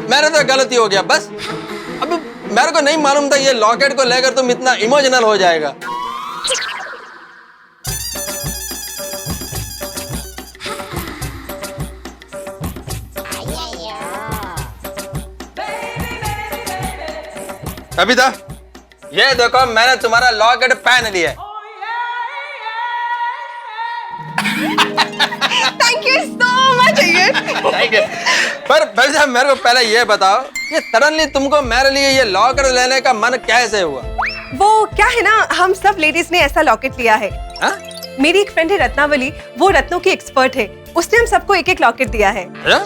मेरे तो गलती हो गया बस। अब मेरे को नहीं मालूम था ये लॉकेट को लेकर तुम इतना इमोशनल हो जाएगा। बबीता, ये देखो मैंने तुम्हारा लॉकेट पहन लिया। Thank you so much Iyer. Thank you. पर बबीता, मेरे को पहले ये बताओ, ये सडनली तुमको मेरे लिए ये लॉकेट लेने का मन कैसे हुआ? वो क्या है ना, हम सब लेडीज ने ऐसा लॉकेट लिया है। हा? मेरी एक फ्रेंड है रत्नावली, वो रत्नों की एक्सपर्ट है, उसने हम सबको एक एक लॉकेट दिया है। हा?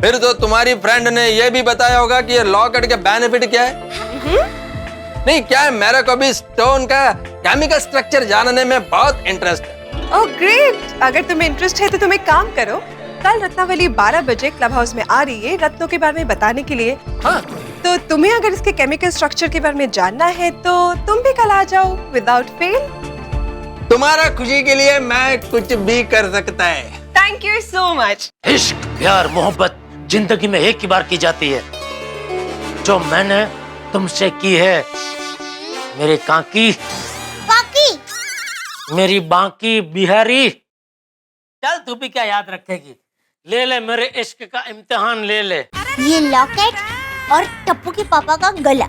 फिर तो तुम्हारी फ्रेंड ने ये भी बताया होगा कि ये लॉकेट के बेनिफिट क्या है? नहीं, क्या है, मेरे को भी स्टोन का केमिकल स्ट्रक्चर जानने में बहुत इंटरेस्ट है। ओह ग्रेट, अगर तुम्हें इंटरेस्ट है तो तुम एक काम करो, कल रत्नावली 12 बजे क्लब हाउस में आ रही है रत्नों के बारे में बताने के लिए। हाँ? तो तुम्हें अगर इसके केमिकल स्ट्रक्चर के बारे में जानना है तो तुम भी कल आ जाओ विदाउट फेल। तुम्हारा खुशी के लिए मैं कुछ भी कर सकता है। Thank you so much. इश्क, प्यार, मोहब्बत जिंदगी में एक ही बार की जाती है, जो मैंने तुमसे की है मेरे काकी, मेरी बाकी बिहारी। चल, तू भी क्या याद रखेगी? ले ले मेरे इश्क का इम्तिहान ले ले। ये लॉकेट और टप्पू के पापा का गला,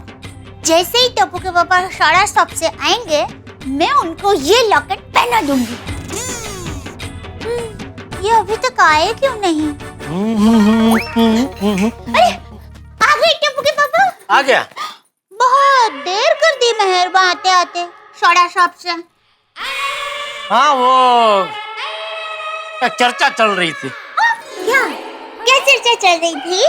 जैसे ही टप्पू के पापा सारा शॉप से आएंगे, मैं उनको ये लॉकेट पहना दूंगी। ये अभी तक आए क्यों नहीं? अरे आ गए टप्पू के पापा। आ गया? बहुत देर कर दी मेहरबान आते आते सोडा शॉप से। हाँ, वो एक चर्चा चल रही थी। क्या चर्चा चल रही थी?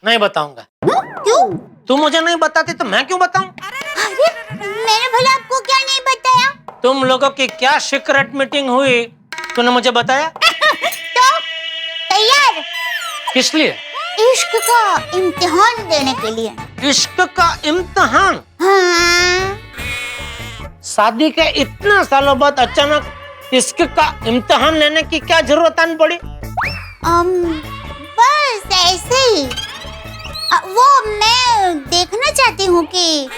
नहीं बताऊंगा। क्यों? तू मुझे नहीं बताती तो मैं क्यों बताऊं? अरे मैंने भला आपको क्या नहीं बताया? तुम लोगों की क्या सीक्रेट मीटिंग हुई, तूने मुझे बताया? तो तैयार? किस लिए? इश्क का इम्तिहान देने के लिए। इश्क का इम्तिहान? हाँ। शादी के इतने सालों बाद अचानक इश्क का इम्तिहान लेने की क्या जरूरत आन पड़ी? बस ऐसे ही। वो मैं देखना चाहती हूँ कि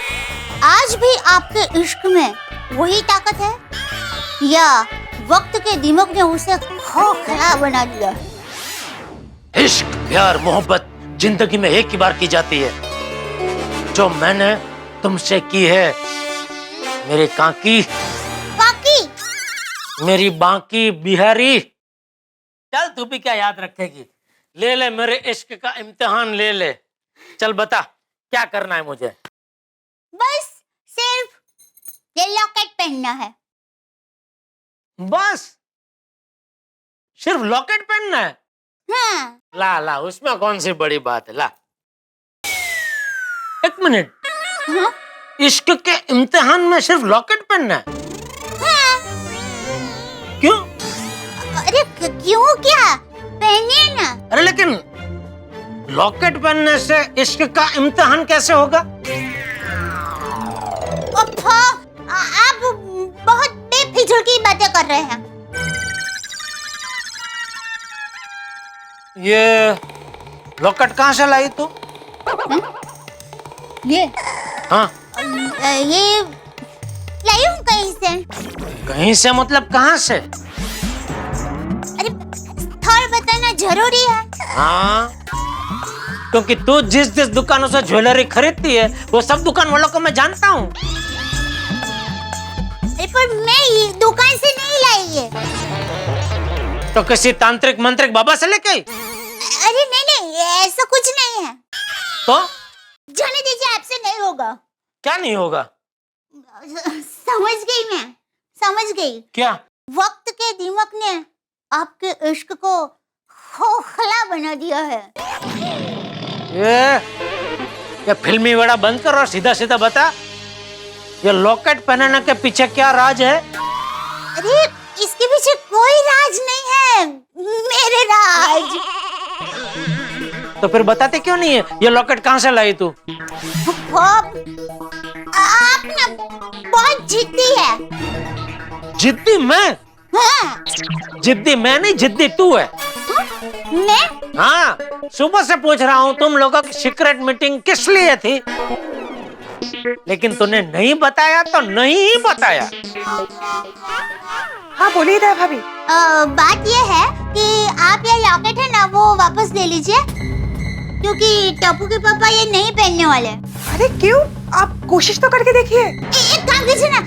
आज भी आपके इश्क में वही ताकत है या वक्त के दिमाग ने उसे खोखला बना दिया है। इश्क, प्यार, मोहब्बत जिंदगी में एक ही बार की जाती है। जो मैंने तुमसे की है मेरे काकी, मेरी बाकी बिहारी। चल तू भी क्या याद रखेगी, ले ले मेरे इश्क का इम्तिहान ले ले। चल बता क्या करना है मुझे? बस सिर्फ ये लॉकेट पहनना है। बस सिर्फ लॉकेट पहनना है? हाँ। ला ला, उसमें कौन सी बड़ी बात है, ला। एक मिनट, हाँ? इश्क के इम्तिहान में सिर्फ लॉकेट पहनना है? हाँ। क्यों? अरे क्यों क्या, पहनिए ना। अरे लेकिन लॉकेट पहनने से इश्क का इम्तिहान कैसे होगा? आप बहुत बेफिजूल की बातें कर रहे हैं। ये लॉकेट कहाँ से लाई तू? ये? हाँ। ये लाई हूँ कहीं से। कहीं से मतलब कहाँ से? अरे थोड़ा बताना जरूरी है। हाँ, क्योंकि तू जिस जिस दुकानों से ज्वेलरी खरीदती है वो सब दुकान वालों को मैं जानता हूँ। पर मैं ये दुकान से नहीं लाई है। तो किसी तांत्रिक मंत्रिक बाबा से लेके? अरे नहीं, ऐसा कुछ नहीं है। तो जाने दीजिए, आपसे नहीं होगा। क्या नहीं होगा? समझ गई मैं, समझ गई। क्या? वक्त के दिमाग ने आपके इश्क को खोखला बना दिया है। ये फिल्मी वेड़ा बंद कर और सीधा सीधा बता, ये लॉकेट पहनाने के पीछे क्या राज है? अरे इसके पीछे कोई राज नहीं है, मेरे राज। तो फिर बताते क्यों नहीं है? ये लॉकेट कहाँ से लाई तू? आप ना बहुत जिद्दी है। जिद्दी मैं? हाँ। जिद्दी मैं नहीं, जिद्दी तू है। मैं? हाँ, सुबह से पूछ रहा हूँ तुम लोगों की सीक्रेट मीटिंग किस लिए थी, लेकिन तूने नहीं बताया तो नहीं बताया। हाँ बोलिए दया भाभी। बात ये है कि आप ये लॉकेट है ना वो वापस ले लीजिए, क्योंकि टप्पू के पापा ये नहीं पहनने वाले। अरे क्यों? आप कोशिश तो करके देखिए। एक काम कीजिए ना,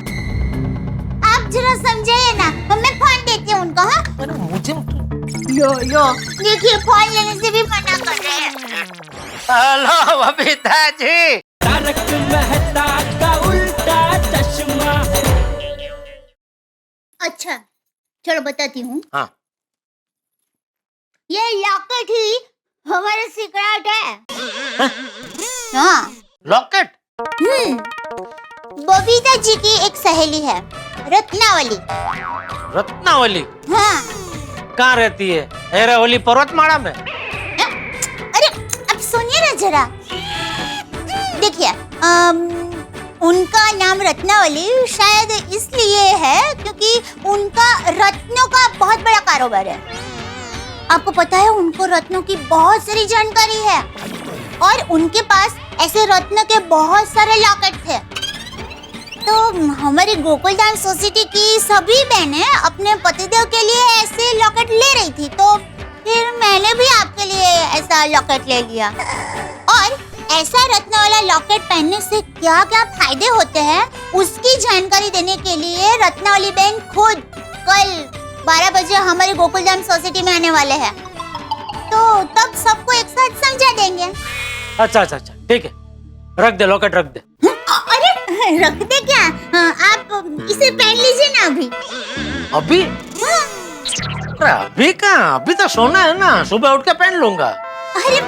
आप जरा समझाइए ना, मैं फोन देती हूँ उनको। हाँ? मुझे लो देखिए, फोन लेने से भी मना कर रहे हैं। हेलो बबीता जी। तारक मेहता का उल्टा चश्मा। अच्छा चलो बताती हूँ। हाँ। ये लॉकेट ही हमारा सीक्रेट है। हाँ। लॉकेट? बबीता जी की एक सहेली है, रत्नावली। रत्नावली? हाँ। कहाँ रहती है? एरावली पर्वतमाला में? अरे अब सुनिए ना जरा, देखिए उनका नाम रत्नावली शायद इसलिए है क्योंकि उनका रत्नों का बहुत बड़ा कारोबार है। आपको पता है उनको रत्नों की बहुत सारी जानकारी है और उनके पास ऐसे रत्न के बहुत सारे लॉकेट थे। तो हमारी गोकुलधाम सोसाइटी की सभी बहनें अपने पतिदेव के लिए ऐसे लॉकेट ले रही थी, तो फिर मैंने भी आपके लिए ऐसा लॉकेट ले लिया। और ऐसा रत्न वाला लॉकेट पहनने से क्या क्या फायदे होते हैं उसकी जानकारी देने के लिए रत्नावली बहन खुद कल 12 बजे हमारी गोकुलधाम सोसाइटी में आने वाले हैं, तो तब सबको एक साथ समझा देंगे। अच्छा ठीक है, रख दे लॉकेट, रख दे। अरे रख दे क्या? आप इसे पहन लीजिए ना अभी। अभी? अरे अभी कहाँ, अभी तो सोना है ना, सुबह उठ के पहन लूंगा। अरे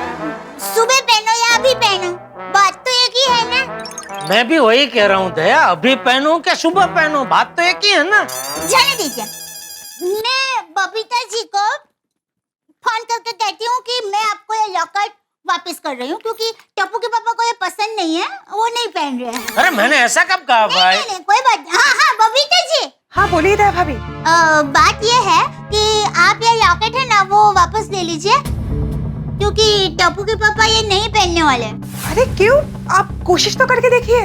सुबह पहनो या अभी पहनो, बात तो एक ही है ना। मैं भी वही कह रहा हूँ दया, अभी पहनूं क्या सुबह पहनूं, बात तो एक ही है ना। जाने दीजिए, मैं बबीता जी को फोन करके कहती हूँ कि मैं आपको ये लॉकेट वापस कर रही हूँ क्योंकि टप्पू के पापा को ये पसंद नहीं है, वो नहीं पहन रहे हैं। अरे मैंने ऐसा कब कहा भाई? नहीं, कोई बात नहीं। हाँ बबीता जी। हाँ बोलिए दया भाभी। बात ये है कि आप ये लॉकेट है ना वो वापस ले लीजिए क्योंकि टप्पू के पापा ये नहीं पहनने वाले। अरे क्यों? आप कोशिश तो करके देखिए।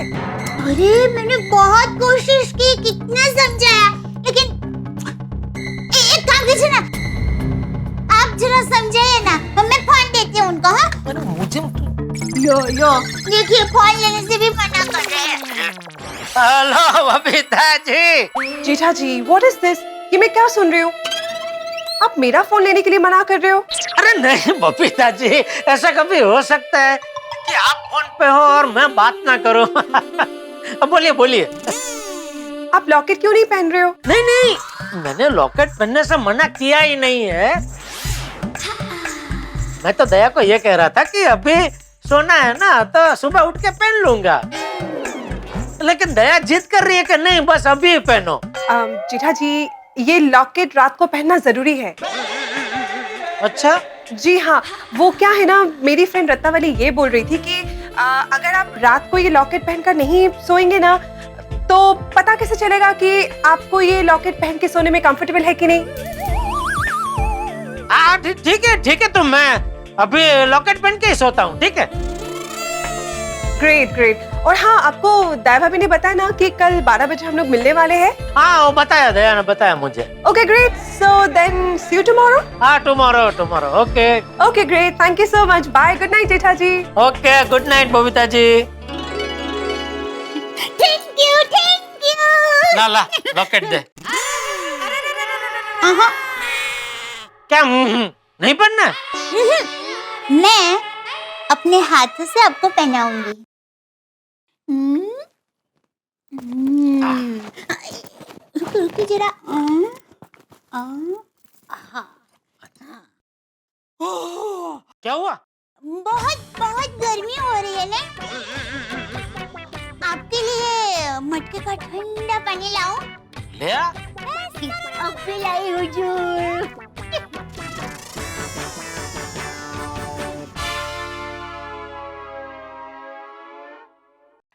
अरे मैंने बहुत कोशिश की, कितना समझाया, लेकिन एक काम कीजिए ना, आप जरा समझाइए ना, मैं फोन देती हूँ उनको। हाँ मुझे यो देखिए फोन लेने से भी मना कर रहे हैं। Hello Babita ji. Jetha ji what is this? ये मैं क्या सुन रही हूँ? आप मेरा फोन लेने के लिए मना कर रहे हो? अरे नहीं बबीता जी, ऐसा कभी हो सकता है कि आप फोन पे हो और मैं बात ना करूं? अब बोलिए। आप लॉकेट क्यों नहीं पहन रहे हो? नहीं, मैंने लॉकेट पहनने से मना किया ही नहीं है। मैं तो दया को ये कह रहा था कि अभी सोना है ना तो सुबह उठ के पहन लूंगा, लेकिन दया जिद कर रही है कि नहीं बस अभी पहनो। जेठा जी ये लॉकेट रात को पहनना जरूरी है। अच्छा जी हाँ, वो क्या है ना, मेरी फ्रेंड रत्नावली ये बोल रही थी कि अगर आप रात को ये लॉकेट पहनकर नहीं सोएंगे ना तो पता कैसे चलेगा कि आपको ये लॉकेट पहन के सोने में कंफर्टेबल है कि नहीं? ठीक है तो मैं अभी लॉकेट पहन के ही सोता हूँ, ठीक है? ग्रेट। और हाँ, आपको दया भाभी ने बताया ना कि कल 12 बजे हम लोग मिलने वाले हैं? हाँ वो बताया, दया ने बताया मुझे। Okay great, so then see you tomorrow. हाँ tomorrow okay great, thank you so much, bye, good night Jetha ji. Okay good night Babita ji. Thank you. ला लॉकेट दे। क्या नहीं पहनना? मैं अपने हाथों से आपको पहनाऊंगी। रुकिए जरा। क्या हुआ? बहुत गर्मी हो रही है ना, आपके लिए मटके का ठंडा पानी लाऊं? ले आ। अब भी लाई हुजूर।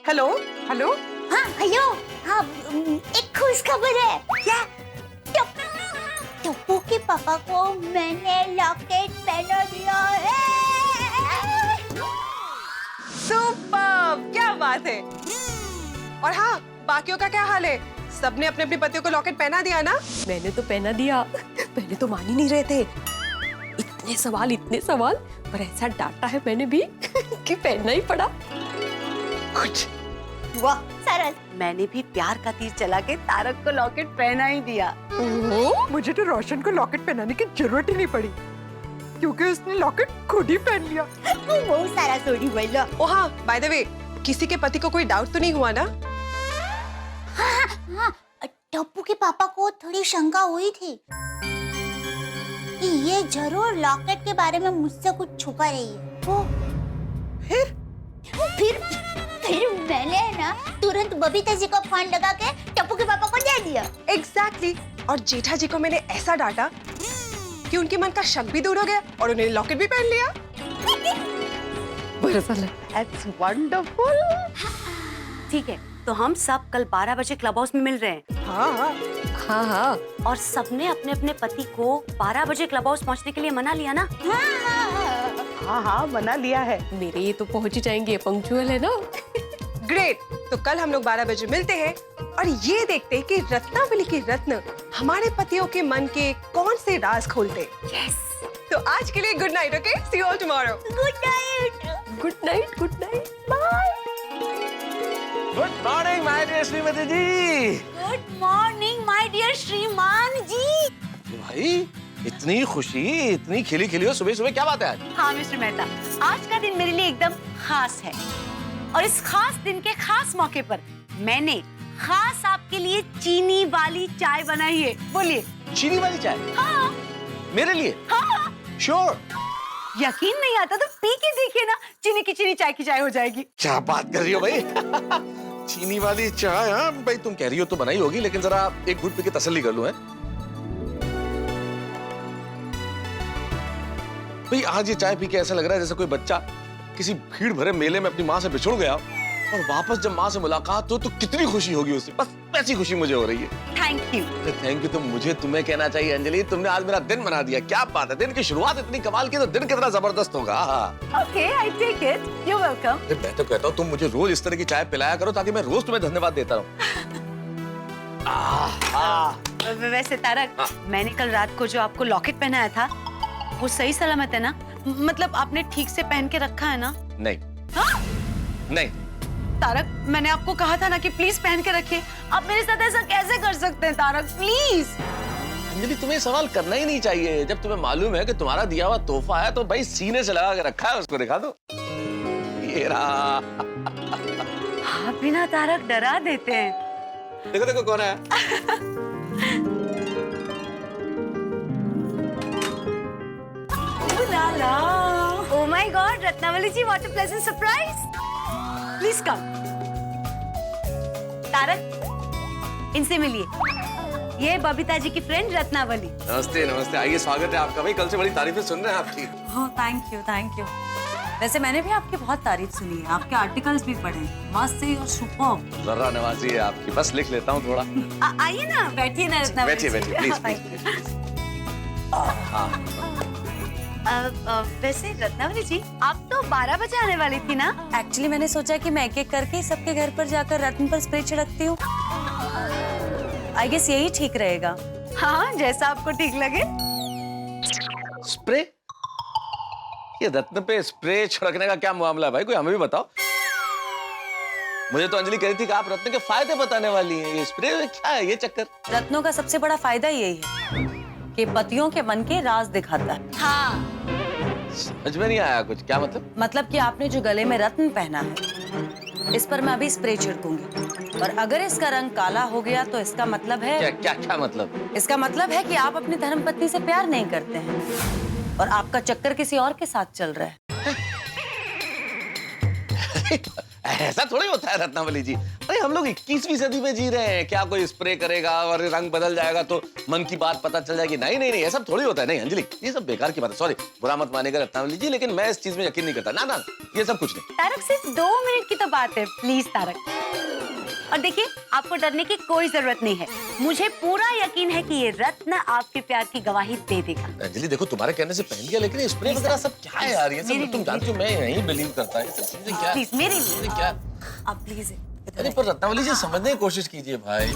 हेलो। हाँ हेलो। हाँ एक खुश खबर है। क्या? टप्पू के पापा को मैंने लॉकेट पहना दिया है। सुपर्ब, क्या बात है। और हाँ, बाकियों का क्या हाल है? सबने अपने अपने पतियों को लॉकेट पहना दिया ना? मैंने तो पहना दिया। पहले तो मान ही नहीं रहे थे, इतने सवाल, पर ऐसा डांटा है मैंने भी कि पहनना ही पड़ा। वाह सरस, मैंने भी प्यार का तीर चला के तारक को लॉकेट पहना ही दिया। मुझे तो रोशन को लॉकेट पहनाने की जरूरत ही नहीं पड़ी क्योंकि उसने लॉकेट खुद ही पहन लिया। बहुत सारा सोडी बोलो। ओ हाँ, बाय द वे, किसी के पति को कोई डाउट तो नहीं हुआ ना? हाँ, टप्पू के पापा को थोड़ी शंका हुई थी कि ये जरूर लॉकेट के बारे में मुझसे कुछ छुपा रही है। फिर मैंने ना तुरंत बबीता जी को फोन लगा के टप्पू के पापा को दे दिया। एग्जैक्टली। और जेठा जी को मैंने ऐसा डांटा कि उनके मन का शक भी दूर हो गया और उन्होंने लॉकेट भी पहन लिया। That's wonderful। ठीक है, तो हम सब कल 12 बजे क्लब हाउस में मिल रहे हैं। हाँ। और सबने अपने अपने पति को 12 बजे क्लब हाउस पहुंचने के लिए मना लिया ना? हाँ मना लिया है। मेरे ये तो पहुंच ही जाएंगे, पंक्चुअल है ना। ग्रेट, तो कल हम लोग 12 बजे मिलते हैं और ये देखते हैं कि रत्नावली की रत्न हमारे पतियों के मन के कौन से राज खोलते। यस। तो आज के लिए good night, okay? See you all tomorrow. Good night, bye. Good morning my dear Shrimati ji. Good morning my dear Shriman ji. भाई इतनी खुशी, इतनी खिली खिली हो सुबह सुबह, क्या बात है आज? हाँ मिस्टर मेहता, आज का दिन मेरे लिए एकदम खास है और इस खास दिन के खास मौके पर मैंने खास आपके लिए चीनी वाली चाय बनाई है। बोलिए। चीनी वाली चाय? हाँ। मेरे लिए? हाँ। श्योर। यकीन नहीं आता तो पी के देखिए ना, चीनी की चीनी चाय की चाय हो जाएगी। क्या बात कर रही हो भाई? चीनी वाली चाय? हाँ भाई, तुम कह रही हो तो बनाई होगी, लेकिन जरा एक घूंट पी के तसल्ली कर लूं। है भाई आज ये चाय पी के ऐसा लग रहा है जैसे कोई बच्चा किसी भीड़ भरे मेले में अपनी माँ से बिछुड़ गया और वापस जब माँ से मुलाकात हो तो कितनी खुशी होगी उसे। बस वैसी खुशी मुझे हो रही है। Thank you. थैंक यू तो मुझे तुम्हें कहना चाहिए अंजलि, तुमने आज मेरा दिन बना दिया। क्या बात है, दिन की शुरुआत इतनी कमाल की तो दिन कितना जबरदस्त होगा। Okay, I take it, you welcome. मैं तो कहता हूँ तुम मुझे रोज इस तरह की चाय पिलाया करो ताकि मैं रोज तुम्हें धन्यवाद देता रहूं। वैसे तारक, मैंने कल रात को जो आपको लॉकेट पहनाया था वो सही सलामत है ना? मतलब आपने ठीक से पहन के रखा है ना? नहीं। हाँ? नहीं तारक, मैंने आपको कहा था ना कि प्लीज पहन के रखिए। आप मेरे साथ ऐसा कैसे कर सकते हैं तारक, प्लीज? अंजलि तुम्हें सवाल करना ही नहीं चाहिए। जब तुम्हें मालूम है कि तुम्हारा दिया हुआ तोहफा है तो भाई सीने से लगा के रखा है, उसको दिखा दो। ये रहा। आप भी ना तारक डरा देते हैं। देखो देखो कौन है। Oh my God, Ratnavali ji, what a pleasant surprise! Please come. Tarak, इनसे मिलिए। ये बबीता जी की फ्रेंड रत्नावली। नमस्ते नमस्ते, आइए, स्वागत है आपका। भाई कल से बड़ी तारीफें सुन रहे हैं आपकी। हाँ, थैंक यू थैंक यू। वैसे मैंने भी आपकी बहुत तारीफ सुनी है, आपके आर्टिकल्स भी पढ़े, मस्त है और सुपर्ब। जरा नवाजी है आपकी, बस लिख लेता हूँ थोड़ा। आइए ना, बैठिए ना रत्नावली। बैठिए बैठिए प्लीज। वैसे रत्नावली जी, आप तो 12 बजे आने वाली थी ना? एक्चुअली मैंने सोचा कि मैं एक एक करके सबके घर पर जाकर रत्न पर स्प्रे छिड़कती हूँ। आई गेस यही ठीक रहेगा। हाँ, जैसा आपको ठीक लगे। स्प्रे? ये रत्न पे स्प्रे छिड़कने का क्या मामला है भाई, कोई हमें भी बताओ। मुझे तो अंजलि कह रही थी कि आप रत्न के फायदे बताने वाली हैं। ये स्प्रे क्या है, ये चक्कर? रत्नों का सबसे बड़ा फायदा यही है कि पतियों के मन के राज दिखाता है। हाँ। समझ में नहीं आया कुछ, क्या मतलब? मतलब कि आपने जो गले में रत्न पहना है, इस पर मैं अभी स्प्रे छिड़कूंगी और अगर इसका रंग काला हो गया तो इसका मतलब है क्या क्या क्या मतलब? इसका मतलब है कि आप अपनी धर्मपत्नी से प्यार नहीं करते हैं और आपका चक्कर किसी और के साथ चल रहा है। ऐसा थोड़ी होता है रत्नावली जी। अरे हम लोग 21वीं सदी में जी रहे हैं। क्या कोई स्प्रे करेगा और रंग बदल जाएगा तो मन की बात पता चल जाएगी? नहीं नहीं नहीं, ये सब थोड़ी होता है। नहीं अंजलि, ये सब बेकार की बात है। सॉरी, बुरा मत मानेगा रत्नावली जी, लेकिन मैं इस चीज में यकीन नहीं करता। ना ना, ये सब कुछ नहीं। तारक, सिर्फ 2 मिनट की तो बात है, प्लीज तारक। और देखिए, आपको डरने की कोई जरूरत नहीं है। मुझे पूरा यकीन है कि ये रत्न आपके प्यार की गवाही दे देगा। अंजलि देखो, तुम्हारे कहने से पहन लिया, लेकिन स्प्रे वगैरह सब क्या है यार? ये सब तुम जानती हो मैं नहीं बिलीव करता। ये सब चीजें क्या? प्लीज मेरे लिए क्या? आप प्लीज। अरे पर रत्नावली जी समझने की कोशिश कीजिए भाई।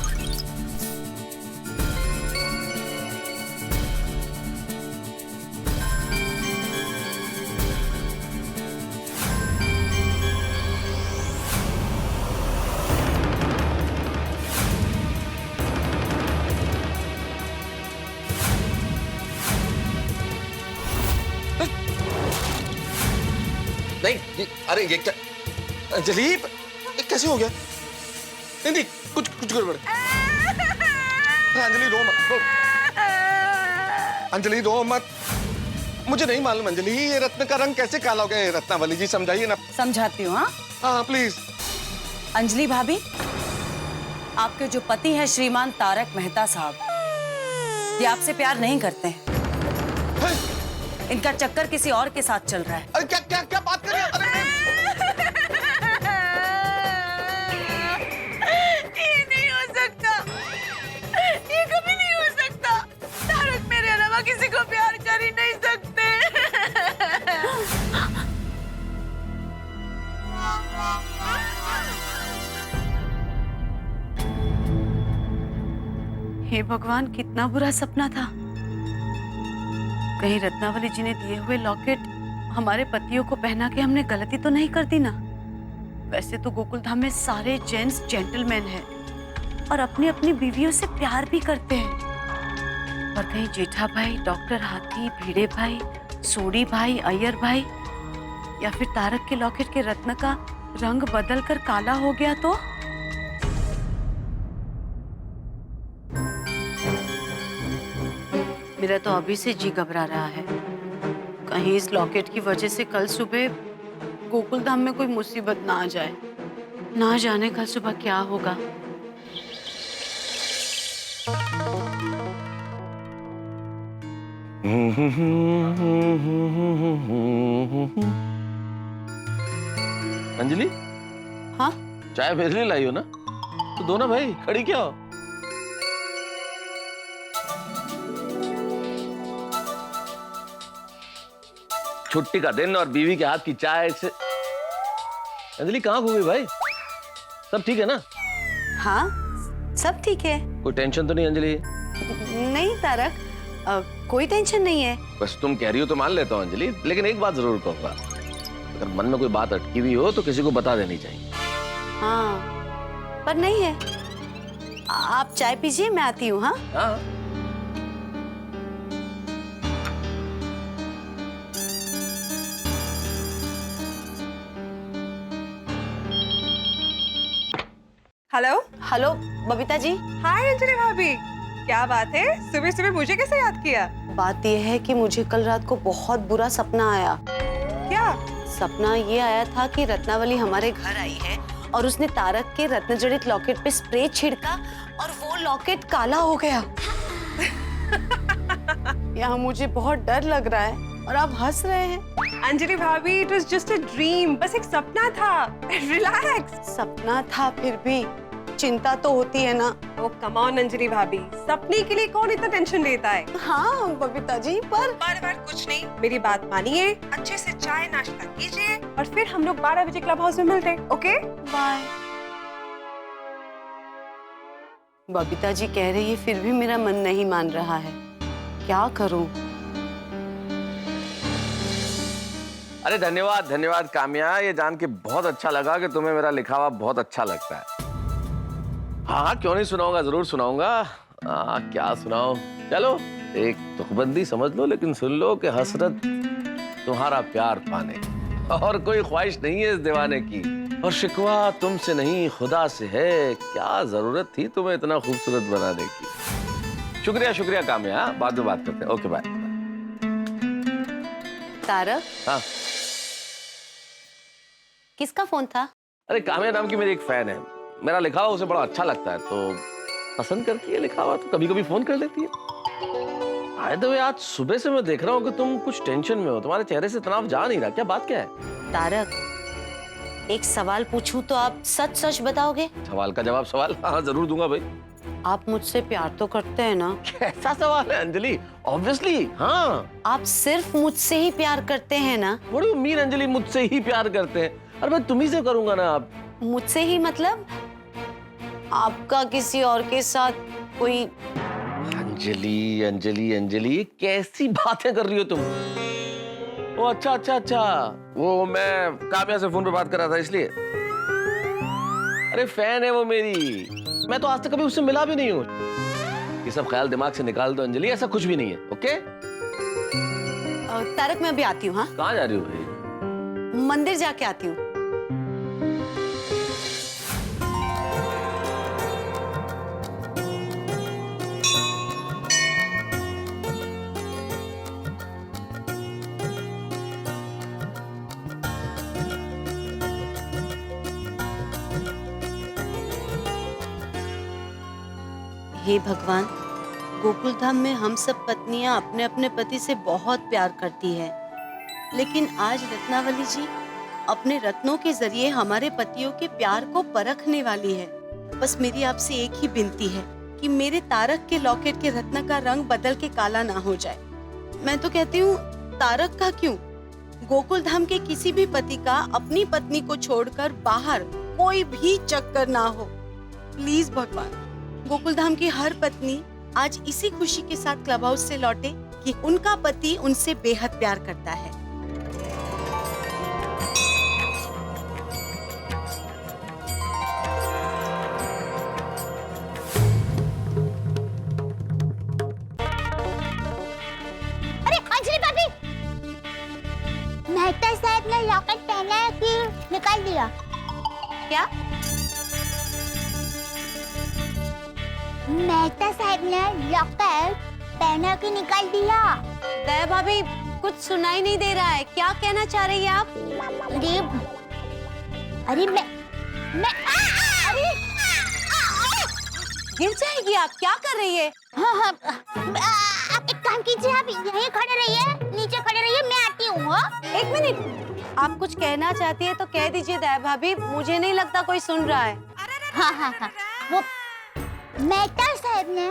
नहीं, अरे ये क्या अंजलि, ये कैसे हो गया? नहीं नहीं, कुछ कुछ गड़बड़ है। अंजलि रो मत, रो। अंजलि रो मत। मुझे नहीं मालूम अंजलि, ये रत्न का रंग कैसे काला हो गया? रत्नावली जी समझाइए ना। समझाती हूँ। हाँ प्लीज। अंजलि भाभी, आपके जो पति हैं श्रीमान तारक मेहता साहब, ये आपसे प्यार नहीं करते हैं। इनका चक्कर किसी और के साथ चल रहा है। अरे क्या क्या क्या बात कर रहे हैं? अरे ये नहीं हो सकता, ये कभी नहीं हो सकता। तारक मेरे अलावा किसी को प्यार कर ही नहीं सकते। हे भगवान, कितना बुरा सपना था। कहीं रत्नावली जी ने दिए हुए लॉकेट हमारे पतियों को पहना के हमने गलती तो नहीं कर दी ना? वैसे तो गोकुलधाम में सारे जेंट्स जेंटलमैन हैं और अपनी अपनी बीवियों से प्यार भी करते हैं, पर कहीं जेठा भाई, डॉक्टर हाथी, भिड़े भाई, सोडी भाई, अय्यर भाई या फिर तारक के लॉकेट के रत्न का रंग बदलकर काला हो गया तो? मेरा तो अभी से जी घबरा रहा है, कहीं इस लॉकेट की वजह से कल सुबह गोकुलधाम में कोई मुसीबत ना आ जाए। ना जाने कल सुबह क्या होगा। अंजलि, हाँ चाय मेरे लिए लाई हो ना? तो दो ना भाई, खड़ी क्या हो? छुट्टी का दिन और बीवी के हाथ की चाय से। अंजलि कहाँ खो गई भाई? सब ठीक है ना? हाँ सब ठीक है। कोई टेंशन तो नहीं अंजलि? नहीं तारक, कोई टेंशन नहीं है। बस तुम कह रही हो तो मान लेता हूँ अंजलि, लेकिन एक बात जरूर कहूंगा, अगर मन में कोई बात अटकी हुई हो तो किसी को बता देनी चाहिए। हाँ पर नहीं है। आप चाय पीजिए, मैं आती हूँ। हाँ हाँ हेलो हेलो बबीता जी। हाय अंजलि भाभी, क्या बात है? सुबह सुबह मुझे कैसे याद किया? बात यह है कि मुझे कल रात को बहुत बुरा सपना आया। क्या सपना ये आया था कि रत्नावली हमारे घर आई है और उसने तारक के रत्न जड़ित लॉकेट पे स्प्रे छिड़का और वो लॉकेट काला हो गया। यहाँ मुझे बहुत डर लग रहा है और आप हंस रहे हैं। अंजलि भाभी, it was just a dream, बस एक सपना था। रिलैक्स। सपना था फिर भी चिंता तो होती है ना। ओ कम ऑन अंजलि भाभी, सपने के लिए कौन इतना टेंशन लेता है? हाँ बबीता जी, पर बार कुछ नहीं, मेरी बात मानिए, अच्छे से चाय नाश्ता कीजिए और फिर हम लोग 12 बजे क्लब हाउस में मिलते हैं। Okay bye. बबीता जी कह रही है फिर भी मेरा मन नहीं मान रहा है, क्या करूं? अरे धन्यवाद धन्यवाद काम्या, ये जान के बहुत अच्छा लगा कि तुम्हें मेरा लिखा हुआ बहुत अच्छा लगता है। हाँ क्यों नहीं सुनाऊंगा, जरूर सुनाऊंगा। क्या सुनाऊं? चलो एक तुकबंदी समझ लो, लेकिन सुन लो कि हसरत तुम्हारा प्यार पाने और कोई ख्वाहिश नहीं है इस दीवाने की, और शिकवा तुमसे नहीं खुदा से है। क्या जरूरत थी तुम्हें इतना खूबसूरत बनाने की। शुक्रिया शुक्रिया काम्या, बाद में बात करते हैं। Okay bye. तारक, हाँ किसका फोन था? अरे काम्या नाम की मेरी एक फैन है, मेरा लिखा हुआ उसे बड़ा अच्छा लगता है तो पसंद करती है लिखा हुआ, तो कभी कभी फोन कर लेती है। आए तो आज सुबह से मैं देख रहा हूँ कि तुम कुछ टेंशन में हो, तुम्हारे चेहरे से तनाव जा नहीं रहा, क्या बात क्या है? तारक, एक सवाल पूछूं तो आप सच सच बताओगे? सवाल का जवाब सवाल? हाँ जरूर दूंगा भाई। आप मुझसे प्यार तो करते हैं ना? कैसा सवाल है अंजलि? ऑब्वियसली हाँ। आप सिर्फ मुझसे ही प्यार करते हैं ना? What do you mean Anjali, मुझसे ही प्यार करते हैं? अरे मैं तुम्ही से करूंगा ना। आप मुझसे ही मतलब आपका किसी और के साथ कोई? अंजलि अंजलि अंजलि कैसी बातें कर रही हो तुम? ओ अच्छा अच्छा अच्छा, वो मैं काम्या से फोन पे बात कर रहा था इसलिए। अरे फैन है वो मेरी, मैं तो आज तक कभी उससे मिला भी नहीं हूँ। ये सब ख्याल दिमाग से निकाल दो अंजलि, ऐसा कुछ भी नहीं है। ओके तारक मैं अभी आती हूँ। हाँ कहाँ जा रही हो भाई? मंदिर जाके आती हूँ। हे भगवान, गोकुल धाम में हम सब पत्नियां अपने अपने पति से बहुत प्यार करती है, लेकिन आज रत्नावली जी अपने रत्नों के जरिए हमारे पतियों के प्यार को परखने वाली है। बस मेरी आपसे एक ही विनती है कि मेरे तारक के लॉकेट के रत्न का रंग बदल के काला ना हो जाए। मैं तो कहती हूँ तारक का क्यों, गोकुल धाम के किसी भी पति का अपनी पत्नी को छोड़कर बाहर कोई भी चक्कर ना हो। प्लीज भगवान, गोकुल धाम की हर पत्नी आज इसी खुशी के साथ क्लब हाउस से लौटे कि उनका पति उनसे बेहद प्यार करता है। अरे अंजलि भाभी, मेहता साहब ने लॉकेट पहना है कि निकाल दिया? क्या? मेहता साहब ने लॉकेट पहना के निकाल दिया? दया भाभी कुछ सुनाई नहीं दे रहा है, क्या कहना चाह रही है आप? अरे मैं अरे गिर जाएगी आप, क्या कर रही है? हाँ आप एक काम कीजिए, आप यहीं मिनट, आप कुछ कहना चाहती है तो कह दीजिए दया भाभी, मुझे नहीं लगता कोई सुन रहा है। हाँ, वो मेहता साहब ने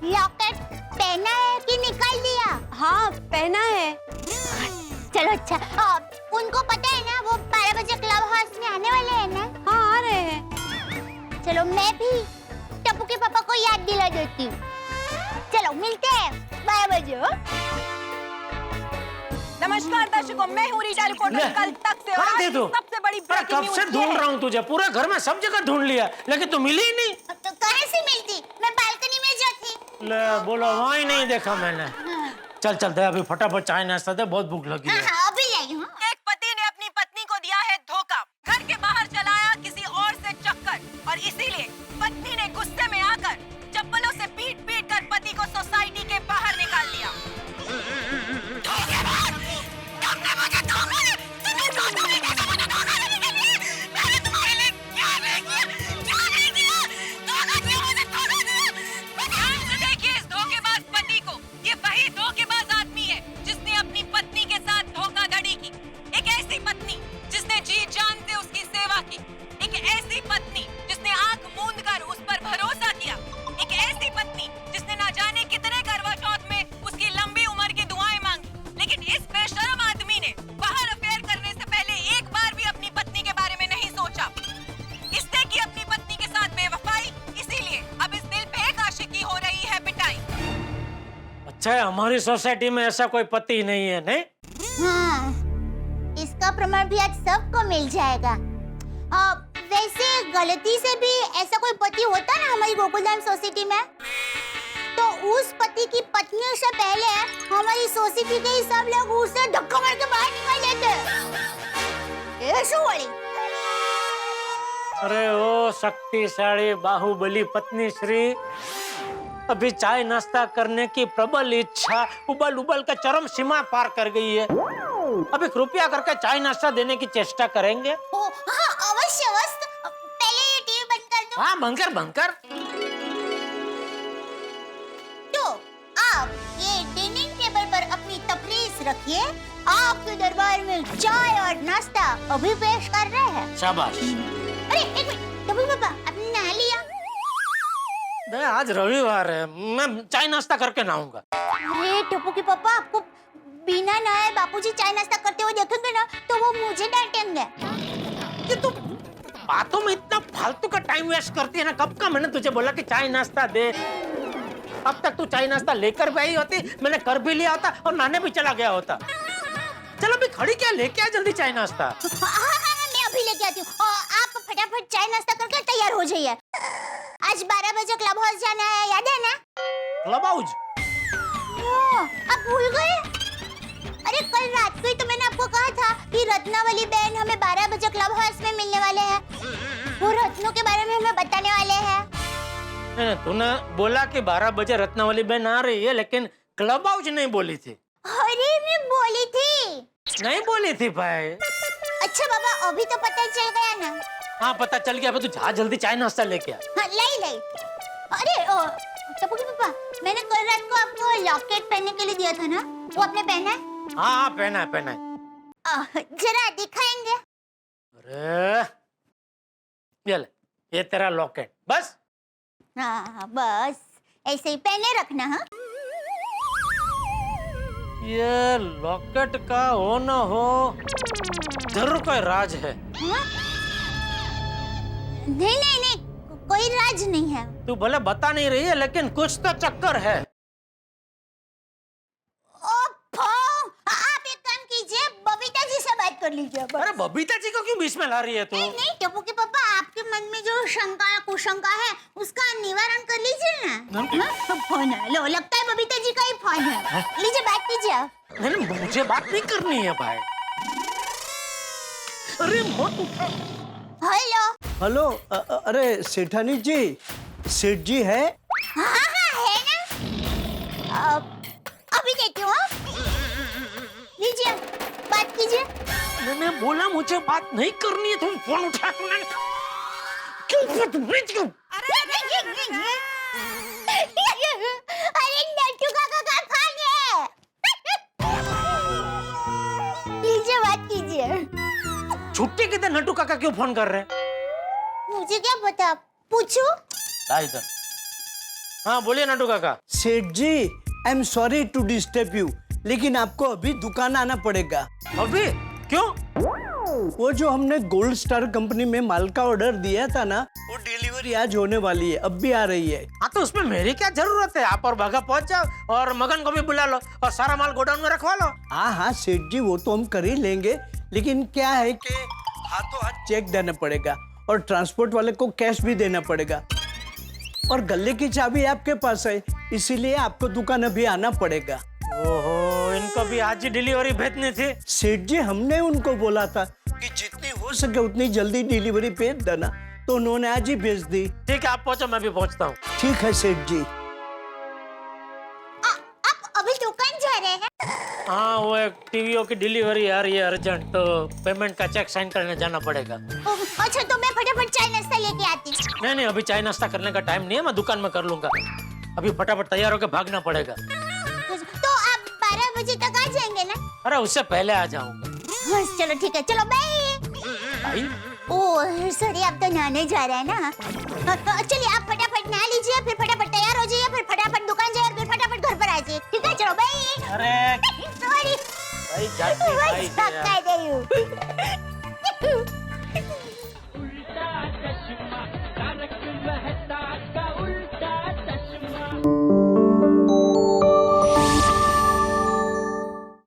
लॉकेट पहना है कि निकाल दिया? हाँ, पहना है। चलो अच्छा, उनको पता है ना वो 12 बजे क्लब हाउस में आने वाले हैं ना? हाँ, आ रहे हैं। चलो मैं भी टप्पू के पापा को याद दिला देती हूँ। चलो मिलते हैं 12 बजे। नमस्कार दर्शकों, मैं हूँ रीटा रिपोर्टर कल तक से और आज सबसे बड़ी ब्रेकिंग न्यूज़। कब से ढूंढ रहा हूँ तुझे, पूरे घर में सब जगह ढूंढ लिया, लेकिन तू मिली ही नहीं। तो कहाँ से मिलती? मैं बालकनी में जो थी। ले बोलो, वहाँ ही नहीं देखा मैंने। चल चल दे, अभी फटाफट चाय नाश्ता दे, बहुत भूख लगी है। अभी लाई हूँ। एक पति ने अपनी पत्नी को दिया है धोखा, घर के बाहर चलाया किसी और से चक्कर, और इसीलिए पत्नी ने गुस्से में आकर चप्पलों से पीट पीट कर पति को सोसाइटी के बाहर निकाल दिया। देखिए इस धोखेबाज पति को, ये वही धोखेबाज आदमी है जिसने अपनी पत्नी के साथ धोखाधड़ी की। एक ऐसी पत्नी जिसने जी जान से उसकी सेवा की, एक ऐसी पत्नी जिसने आंख मूंद कर उस पर भरोसा किया, एक ऐसी पत्नी जिसने ना जाने कितने करवा चौथ में उसकी लंबी उम्र की दुआएं मांगी, लेकिन इस बेशर्म आदमी ने बाहर अफेयर करने से पहले एक बार भी अपनी पत्नी के बारे में नहीं सोचा। इसने की अपनी पत्नी के साथ बेवफाई, इसीलिए अब इस दिल पे एक आशिकी हो रही है पिटाई। अच्छा है हमारी सोसाइटी में ऐसा कोई पति नहीं है, नहीं? हाँ, इसका प्रमाण भी आज सबको मिल जाएगा। वैसे गलती से भी ऐसा कोई पति होता ना हमारी गोकुलधाम सोसाइटी में, तो उस पति की पत्नी से पहले हमारी सोसाइटी के सब लोग उसे धक्का मार के बाहर निकाल देते। ऐसा वाली। अरे ओ शक्तिशाली बाहुबली पत्नी श्री, अभी चाय नाश्ता करने की प्रबल इच्छा उबल उबल कर चरम सीमा पार कर गई है। अभी कृपया करके चाय नाश्ता देने की चेष्टा करेंगे। हाँ, अवश्य अवश्य। पहले ये टीवी बंद कर दो। हाँ, बंद कर। तो आप ये डाइनिंग टेबल पर अपनी तफरीश रखिए, आपके दरबार में चाय और नाश्ता अभी पेश कर रहे हैं। शाबाश। अरे एक मिनट, टप्पू पापा आपने नहा लिया? आज रविवार है, मैं चाय नाश्ता करके नहाऊंगा। अरे टप्पू के पापा, आपको बिना नहाए बापूजी चाय नाश्ता करते हुए देखेंगे ना तो वो मुझे डांटेंगे। ये तू बातों में इतना फालतू का टाइम वेस्ट करती है ना। कब का मैंने तुझे बोला कि चाय नाश्ता दे, अब तक तू चाय नाश्ता लेकर भी आई होती, मैंने कर भी लिया होता और नहाने भी चला गया होता। चलो अभी खड़ी क्या, लेके आ जल्दी चाय नाश्ता। हाँ, मैं अभी लेके आती हूँ। आप फटाफट चाय नाश्ता करके तैयार हो जाइए। आज 12 बजे क्लब हाउस जाना है, याद है ना? Club house? आप भूल गए? अरे कल रात को ही तो मैंने आपको कहा था कि रत्नावली बहन हमें 12 बजे क्लब हाउस में मिलने वाले हैं। वो रत्नों के बारे में हमें बताने वाले हैं। तूने बोला कि 12 बजे रत्नावली बहन आ रही है, लेकिन क्लब हाउस नहीं बोली थी। अरे मैं बोली थी। नहीं बोली थी भाई। अच्छा बाबा, अभी तो पता चल गया ना? हाँ पता चल गया। तू जा जल्दी चाय नाश्ता लेके आ। हाँ, लाई। अरे टप्पू के पापा, मैंने कल रात को आपको लॉकेट पहनने के लिए दिया था ना, वो आपने पहना है? हाँ, पहना है। जरा दिखाएंगे? अरे ये ले, ये तेरा लॉकेट, बस। हाँ, बस ऐसे ही पहने रखना। हाँ, ये लॉकेट का हो न हो जरूर कोई राज है। हाँ? नहीं, कोई राज नहीं है। तू भले बता नहीं रही है, लेकिन कुछ तो चक्कर है। आप एक काम कीजिए, बबीता जी से बात कर लीजिए। अरे बबीता जी को क्यों बीच में ला रही है तू? नहीं टप्पू के पापा, आपके मन में जो शंका कुशंका है उसका निवारण कर लीजिए ना। फोन है, लो, लगता है बबीता जी का ही फोन है। लीजिए, बात कीजिए आप। नहीं, मुझे बात नहीं करनी है भाई। अरे हेलो, अरे सेठानी जी, सेठ जी है? हाँ, है ना। अभी देती हूँ। लीजिए, बात कीजिए। मैंने बोला मुझे बात नहीं करनी है, तुम फोन उठा तुमने क्यों? अरे नट्टू काका का फोन है। लीजिए, पता नट्टू काका क्यों फोन कर रहे हैं? मुझे क्या पता, पूछो। इधर। हाँ बोलिए Nattu Kaka. Seth ji, I am sorry to disturb you, लेकिन आपको अभी दुकान आना पड़ेगा। अभी? क्यों? वो जो हमने गोल्ड स्टार कंपनी में माल का ऑर्डर दिया था ना, वो डिलीवरी आज होने वाली है, अब भी आ रही है। हाँ तो उसमें मेरी क्या जरूरत है? आप और भागा पहुंच जाओ और मगन को भी बुला लो और सारा माल गोडाउन में रखवा लो। हाँ हाँ सेठ जी, वो तो हम कर ही लेंगे, लेकिन क्या है कि हाथों हाथ चेक देना पड़ेगा और ट्रांसपोर्ट वाले को कैश भी देना पड़ेगा, और गले की चाबी आपके पास है, इसीलिए आपको दुकान अभी आना पड़ेगा। ओहो, इनको भी आज ही डिलीवरी भेजनी थी। सेठ जी, हमने उनको बोला था कि जितनी हो सके उतनी जल्दी डिलीवरी भेज देना, तो उन्होंने आज ही भेज दी। ठीक है, आप पहुंचो, मैं भी पहुंचता हूँ। ठीक है सेठ जी। आप अभी दुकान जा रहे हैं? हाँ, वो एक टीवीओ की डिलीवरी आ रही है अर्जेंट, तो पेमेंट का चेक साइन करने जाना पड़ेगा। अच्छा, तो मैं फटाफट चाय नाश्ता लेके आती हूँ। नहीं, अभी चाय नाश्ता करने का टाइम नहीं है, मैं दुकान में कर लूंगा। अभी फटाफट तैयार होकर भागना पड़ेगा। तो आप 12 बजे तक आ जाएंगे ना? अरे उससे पहले आ जाऊंगा। हाँ, चलो ठीक है, चलो बाय। ओह सॉरी, आप तो नहाने जा रहे हैं ना? चलिए आप फटाफट नहा लीजिए, फिर फटाफट तैयार हो जाइए, फिर फटाफट दुकान जाइए, फिर फटाफट घर पर आ जाइए। ठीक है, चलो बाय। अरे सॉरी, भाई जाती भाई कर रही हूँ।